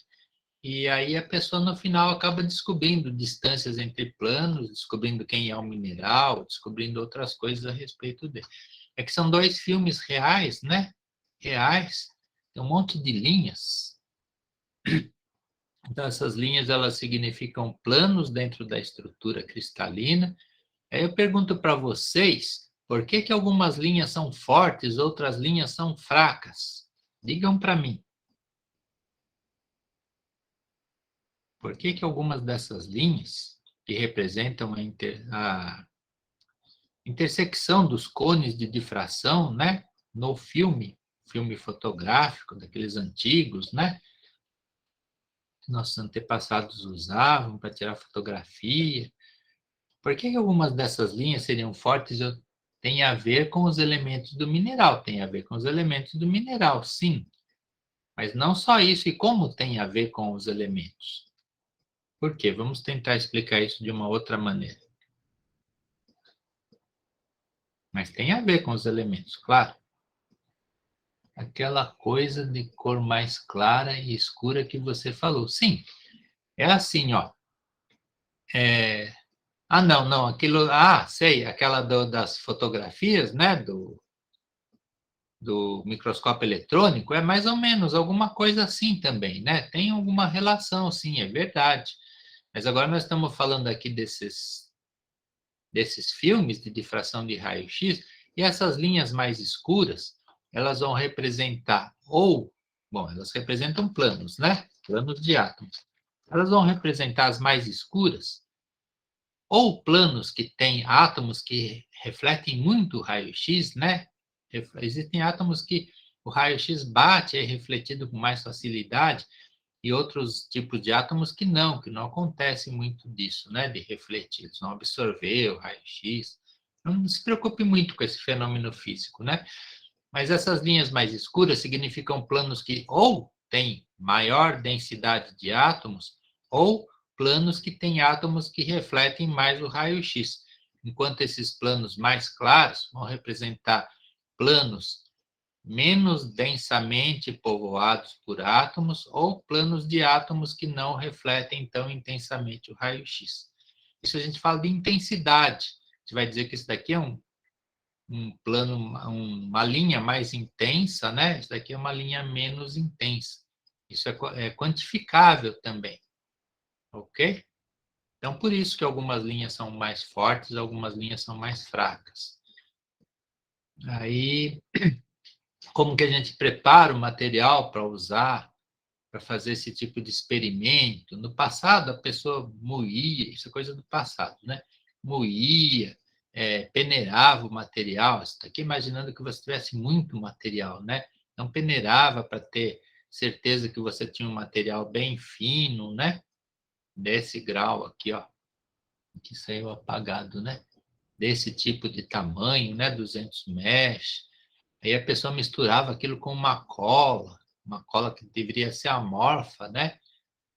e aí a pessoa no final acaba descobrindo distâncias entre planos, descobrindo quem é o mineral, descobrindo outras coisas a respeito dele. É que são 2 filmes reais, né? Reais, tem um monte de linhas. Então, essas linhas, elas significam planos dentro da estrutura cristalina. Aí eu pergunto para vocês, por que algumas linhas são fortes, outras linhas são fracas? Digam para mim. Por que algumas dessas linhas, que representam a intersecção dos cones de difração, né, no filme fotográfico, daqueles antigos, né, nossos antepassados usavam para tirar fotografia. Por que algumas dessas linhas seriam fortes? Tem a ver com os elementos do mineral, tem a ver com os elementos do mineral, sim. Mas não só isso, e como tem a ver com os elementos? Por quê? Vamos tentar explicar isso de uma outra maneira. Mas tem a ver com os elementos, claro. Aquela coisa de cor mais clara e escura que você falou. Sim, é assim, ó. Não, aquilo... sei, aquela das fotografias, né, do microscópio eletrônico, é mais ou menos alguma coisa assim também, né? Tem alguma relação, sim, é verdade. Mas agora nós estamos falando aqui desses filmes de difração de raio-x, e essas linhas mais escuras, elas vão representar elas representam planos, né? Planos de átomos. Elas vão representar as mais escuras, ou planos que têm átomos que refletem muito raio-x, né? Existem átomos que o raio-x bate, é refletido com mais facilidade, e outros tipos de átomos que não acontece muito disso, né, de refletir, eles vão absorver o raio-x. Não se preocupe muito com esse fenômeno físico, né? Mas essas linhas mais escuras significam planos que ou têm maior densidade de átomos, ou planos que têm átomos que refletem mais o raio-x, enquanto esses planos mais claros vão representar planos menos densamente povoados por átomos ou planos de átomos que não refletem tão intensamente o raio-x. Isso a gente fala de intensidade. A gente vai dizer que isso daqui é um plano, uma linha mais intensa, né? Isso daqui é uma linha menos intensa. Isso é quantificável também, ok? Então, por isso que algumas linhas são mais fortes, algumas linhas são mais fracas. Aí, como que a gente prepara o material para usar, para fazer esse tipo de experimento? No passado, a pessoa moía, isso é coisa do passado, né? Moía, peneirava o material. Você está aqui imaginando que você tivesse muito material, né? Então, peneirava para ter certeza que você tinha um material bem fino, né? Desse grau aqui, ó, que saiu apagado, né? Desse tipo de tamanho, né? 200 mesh. Aí a pessoa misturava aquilo com uma cola que deveria ser amorfa, né?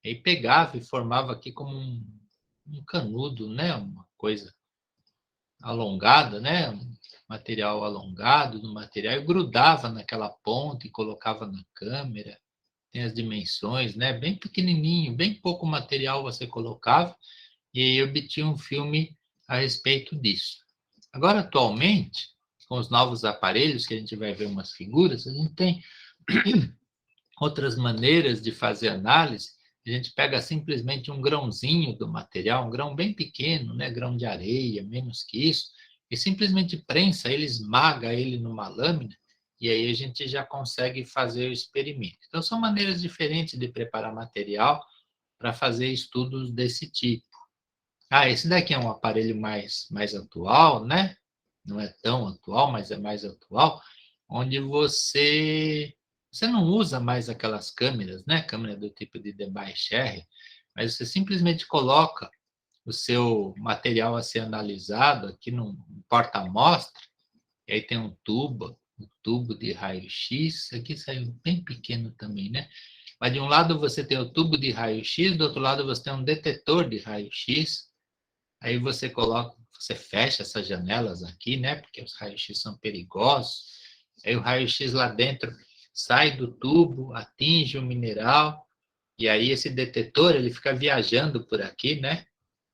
Aí pegava e formava aqui como um canudo, né? Uma coisa alongada, né? Um material alongado no material, e grudava naquela ponta e colocava na câmera. Tem as dimensões, né? Bem pequenininho, bem pouco material você colocava, e aí obtinha um filme a respeito disso. Agora, atualmente, com os novos aparelhos, que a gente vai ver umas figuras, a gente tem outras maneiras de fazer análise. A gente pega simplesmente um grãozinho do material, um grão bem pequeno, né? Grão de areia, menos que isso, e simplesmente prensa ele, esmaga ele numa lâmina, e aí a gente já consegue fazer o experimento. Então, são maneiras diferentes de preparar material para fazer estudos desse tipo. Esse daqui é um aparelho mais atual, né? Não é tão atual, mas é mais atual, onde você não usa mais aquelas câmeras, né? Câmera do tipo de Debye-Scherrer, mas você simplesmente coloca o seu material a ser analisado aqui num porta-amostra, e aí tem um tubo de raio-x, aqui saiu bem pequeno também, né? Mas de um lado você tem o tubo de raio-x, do outro lado você tem um detetor de raio-x. Aí você fecha essas janelas aqui, né? Porque os raios-x são perigosos. Aí o raio-x lá dentro sai do tubo, atinge o mineral, e aí esse detetor ele fica viajando por aqui, né?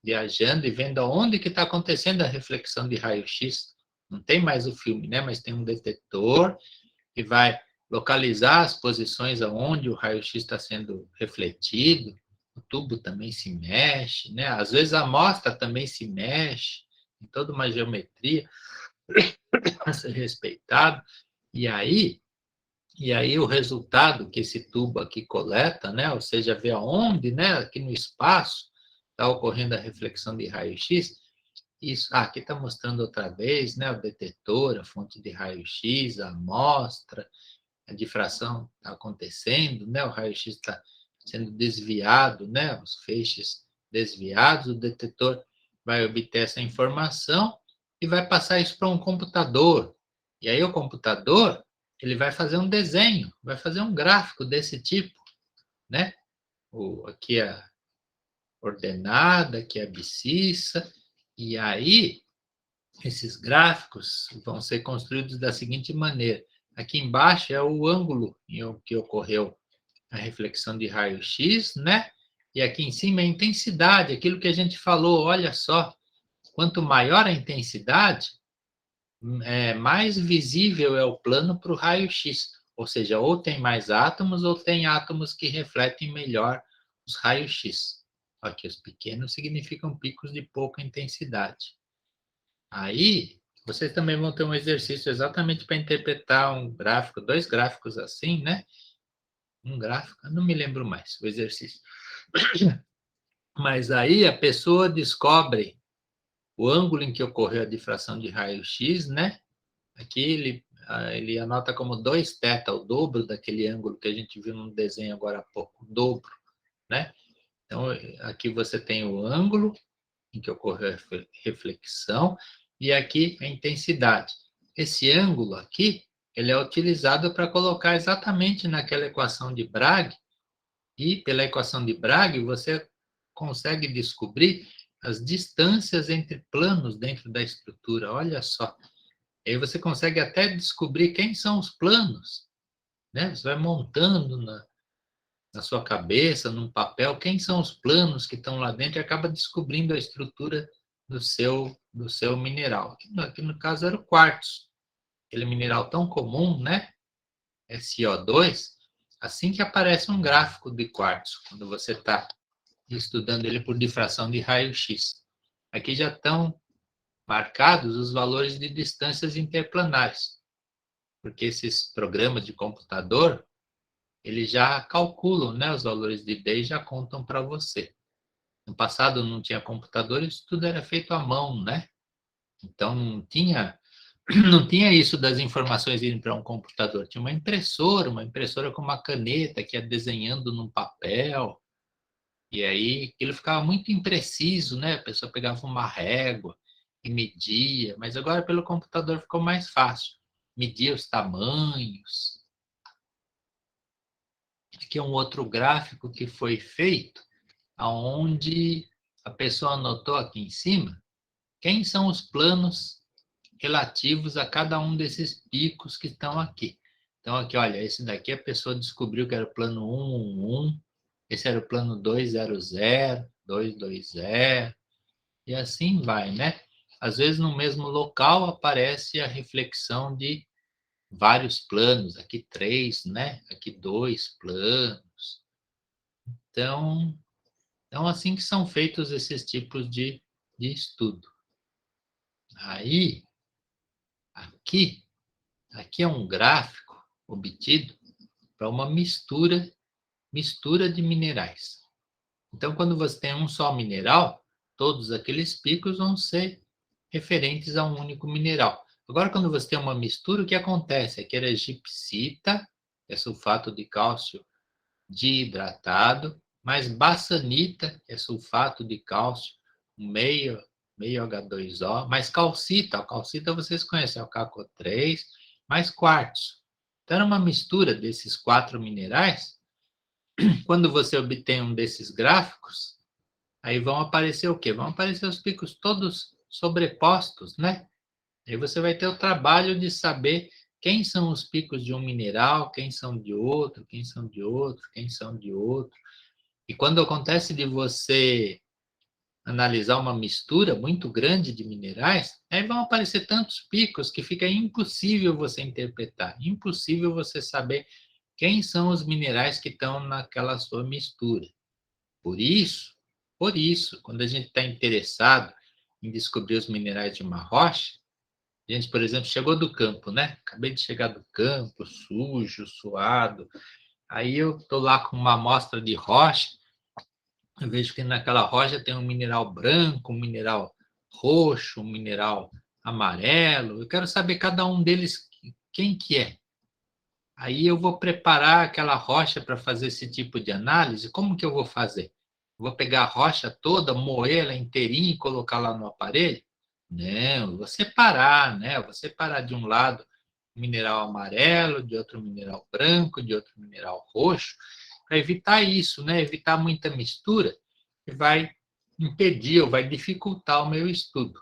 Viajando e vendo aonde que está acontecendo a reflexão de raio-x. Não tem mais o filme, né? Mas tem um detetor que vai localizar as posições aonde o raio-x está sendo refletido. O tubo também se mexe, né? Às vezes a amostra também se mexe, em toda uma geometria a ser respeitado. E aí o resultado que esse tubo aqui coleta, né? Ou seja, vê aonde, né? Aqui no espaço está ocorrendo a reflexão de raio-x. Isso, aqui está mostrando outra vez, né? O detetor, a fonte de raio-x, a amostra, a difração está acontecendo, né? O raio-x está sendo desviado, né? Os feixes desviados, o detetor vai obter essa informação e vai passar isso para um computador. E aí o computador, ele vai fazer um desenho, vai fazer um gráfico desse tipo, né? Aqui a ordenada, aqui a abscissa, e aí esses gráficos vão ser construídos da seguinte maneira. Aqui embaixo é o ângulo em que ocorreu a reflexão de raio-x, né? E aqui em cima é a intensidade, aquilo que a gente falou, olha só, quanto maior a intensidade, mais visível é o plano para o raio-x, ou seja, ou tem mais átomos ou tem átomos que refletem melhor os raios-x. Aqui os pequenos significam picos de pouca intensidade. Aí, vocês também vão ter um exercício exatamente para interpretar um gráfico, 2 gráficos assim, né? Um gráfico, eu não me lembro mais o exercício. Mas aí a pessoa descobre o ângulo em que ocorreu a difração de raio-x, né? Aqui ele anota como 2θ, o dobro daquele ângulo que a gente viu no desenho agora há pouco, o dobro, né? Então, aqui você tem o ângulo em que ocorreu a reflexão, e aqui a intensidade. Esse ângulo aqui, ele é utilizado para colocar exatamente naquela equação de Bragg, e pela equação de Bragg você consegue descobrir as distâncias entre planos dentro da estrutura, olha só. E aí você consegue até descobrir quem são os planos, né? Você vai montando na sua cabeça, num papel, quem são os planos que estão lá dentro e acaba descobrindo a estrutura do seu mineral. Aqui no caso era o quartzo, aquele mineral tão comum, né? SiO2, assim que aparece um gráfico de quartzo, quando você está estudando ele por difração de raio-x. Aqui já estão marcados os valores de distâncias interplanares, porque esses programas de computador, eles já calculam, né, os valores de D e já contam para você. No passado não tinha computador, isso tudo era feito à mão, né? Então não tinha isso das informações indo para um computador. Tinha uma impressora com uma caneta que ia desenhando num papel, e aí aquilo ficava muito impreciso, né? A pessoa pegava uma régua e media, mas agora pelo computador ficou mais fácil. Media os tamanhos. Aqui é um outro gráfico que foi feito, onde a pessoa anotou aqui em cima quem são os planos relativos a cada um desses picos que estão aqui. Então, aqui, olha, esse daqui a pessoa descobriu que era o plano 111, esse era o plano 200, 220, e assim vai, né? Às vezes, no mesmo local, aparece a reflexão de vários planos, aqui 3, né? Aqui 2 planos. Então, assim que são feitos esses tipos de estudo. Aí, aqui é um gráfico obtido para uma mistura de minerais. Então, quando você tem um só mineral, todos aqueles picos vão ser referentes a um único mineral. Agora, quando você tem uma mistura, o que acontece? Aqui era gipsita, que é sulfato de cálcio dihidratado, mais basanita, que é sulfato de cálcio, meio H2O, mais calcita. A calcita vocês conhecem, é o CaCO3, mais quartzo. Então, era uma mistura desses 4 minerais. Quando você obtém um desses gráficos, aí vão aparecer o quê? Vão aparecer os picos todos sobrepostos, né? Aí você vai ter o trabalho de saber quem são os picos de um mineral, quem são de outro, quem são de outro, quem são de outro. E quando acontece de você analisar uma mistura muito grande de minerais, aí vão aparecer tantos picos que fica impossível você interpretar, impossível você saber quem são os minerais que estão naquela sua mistura. Por isso, quando a gente está interessado em descobrir os minerais de uma rocha, a gente, por exemplo, chegou do campo, né? Acabei de chegar do campo, sujo, suado. Aí eu estou lá com uma amostra de rocha, eu vejo que naquela rocha tem um mineral branco, um mineral roxo, um mineral amarelo. Eu quero saber cada um deles quem que é. Aí eu vou preparar aquela rocha para fazer esse tipo de análise. Como que eu vou fazer? Vou pegar a rocha toda, moer ela inteirinha e colocar lá no aparelho? Não, eu vou separar, né? Eu vou separar de um lado mineral amarelo, de outro mineral branco, de outro mineral roxo, para evitar isso, né? Evitar muita mistura, que vai impedir ou vai dificultar o meu estudo.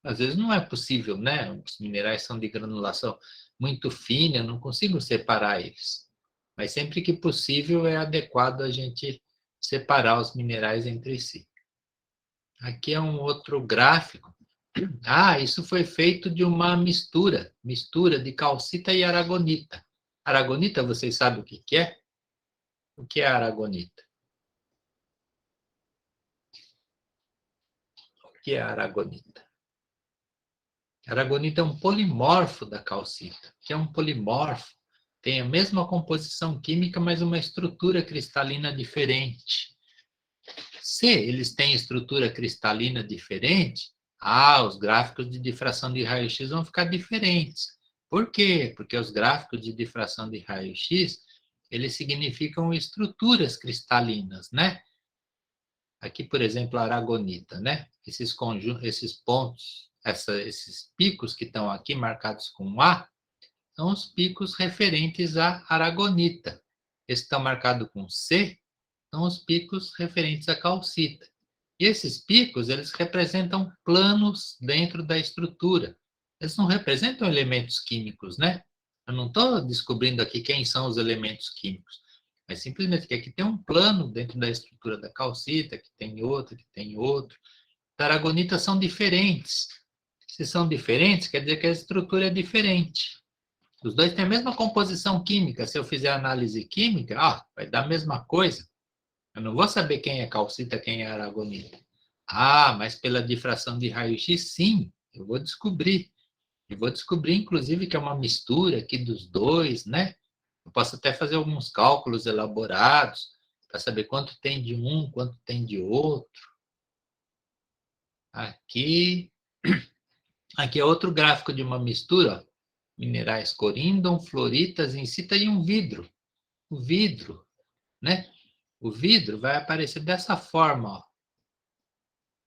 Às vezes não é possível, né? Os minerais são de granulação muito fina, eu não consigo separar eles. Mas sempre que possível é adequado a gente separar os minerais entre si. Aqui é um outro gráfico. Isso foi feito de uma mistura de calcita e aragonita. Aragonita, vocês sabem o que é? O que é aragonita? O que é aragonita? Aragonita é um polimorfo da calcita, que é um polimorfo, tem a mesma composição química, mas uma estrutura cristalina diferente. Se eles têm estrutura cristalina diferente, os gráficos de difração de raio-x vão ficar diferentes. Por quê? Porque os gráficos de difração de raio-x, eles significam estruturas cristalinas, né? Aqui, por exemplo, a aragonita, né? Esses pontos, esses picos que estão aqui marcados com A, são os picos referentes à aragonita. Esses que estão marcados com C, são os picos referentes à calcita. E esses picos, eles representam planos dentro da estrutura. Eles não representam elementos químicos, né? Eu não estou descobrindo aqui quem são os elementos químicos, mas simplesmente que aqui tem um plano dentro da estrutura da calcita, que tem outro, que tem outro. As aragonitas são diferentes. Se são diferentes, quer dizer que a estrutura é diferente. Os dois têm a mesma composição química. Se eu fizer análise química, vai dar a mesma coisa. Eu não vou saber quem é calcita, quem é aragonita. Mas pela difração de raio-x, sim, eu vou descobrir. E vou descobrir, inclusive, que é uma mistura aqui dos dois, né? Eu posso até fazer alguns cálculos elaborados para saber quanto tem de um, quanto tem de outro. Aqui é outro gráfico de uma mistura, ó. Minerais coríndon, floritas, incita e um vidro. O vidro, né? O vidro vai aparecer dessa forma, ó.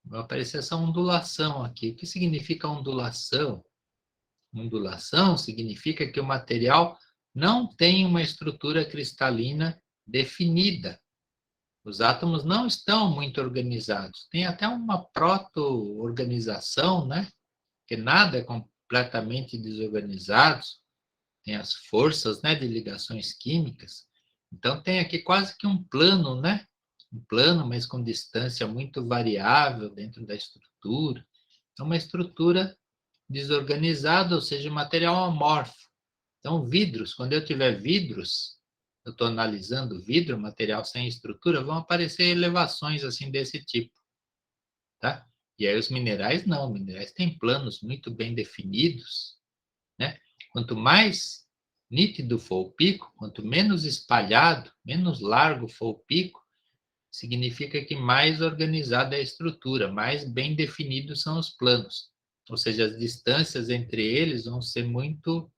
Vai aparecer essa ondulação aqui. O que significa ondulação? Ondulação significa que o material não tem uma estrutura cristalina definida. Os átomos não estão muito organizados. Tem até uma proto-organização, né? Que nada é completamente desorganizado. Tem as forças, né, de ligações químicas. Então, tem aqui quase que um plano, né? Um plano, mas com distância muito variável dentro da estrutura. É uma estrutura desorganizada, ou seja, material amorfo. Então, vidros, quando eu tiver vidros, eu estou analisando vidro, material sem estrutura, vão aparecer elevações assim desse tipo, tá? E aí os minerais não, minerais têm planos muito bem definidos, né? Quanto mais nítido for o pico, quanto menos espalhado, menos largo for o pico, significa que mais organizada é a estrutura, mais bem definidos são os planos. Ou seja, as distâncias entre eles vão ser muito,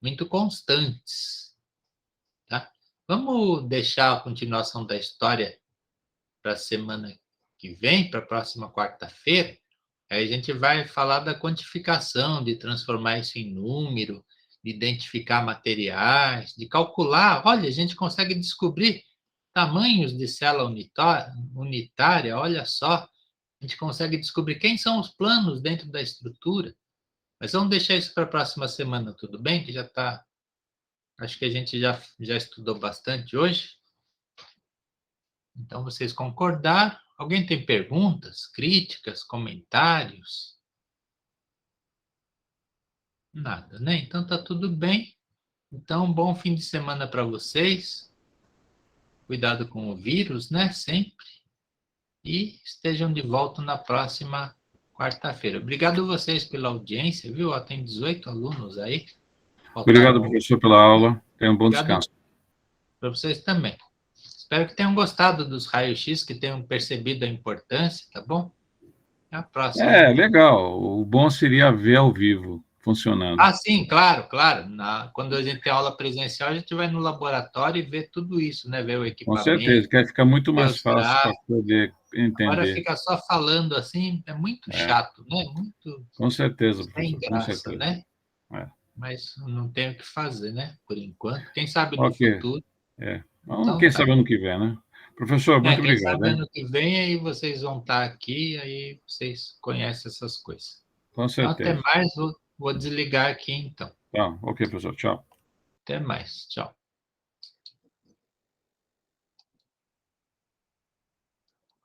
muito constantes. Tá? Vamos deixar a continuação da história para a semana que vem, para a próxima quarta-feira. Aí a gente vai falar da quantificação, de transformar isso em número, de identificar materiais, de calcular. Olha, a gente consegue descobrir tamanhos de célula unitária, olha só. A gente consegue descobrir quem são os planos dentro da estrutura. Mas vamos deixar isso para a próxima semana, tudo bem? Que já está... Acho que a gente já estudou bastante hoje. Então, vocês concordaram? Alguém tem perguntas, críticas, comentários? Nada, né? Então, tá tudo bem. Então, bom fim de semana para vocês. Cuidado com o vírus, né? Sempre. E estejam de volta na próxima quarta-feira. Obrigado a vocês pela audiência, viu? Tem 18 alunos aí. Obrigado, professor, pela aula. Tenha um bom descanso. Para vocês também. Espero que tenham gostado dos raios-x, que tenham percebido a importância, tá bom? Até a próxima. Legal. O bom seria ver ao vivo funcionando. Sim, claro. Quando a gente tem aula presencial, a gente vai no laboratório e vê tudo isso, né? Ver o equipamento. Com certeza, que fica muito mais fácil para poder entender. Agora fica só falando assim, é muito chato, né? Muito. Com certeza, sem professor. graça, Com certeza. né? Mas não tem o que fazer, né? Por enquanto. Quem sabe no futuro. Então, quem sabe ano que vem, né? Professor, muito obrigado. Quem sabe ano que vem, aí vocês vão estar aqui, aí vocês conhecem essas coisas. Com certeza. Então, até mais, vou desligar aqui então. Tá, ok, professor. Tchau. Até mais. Tchau.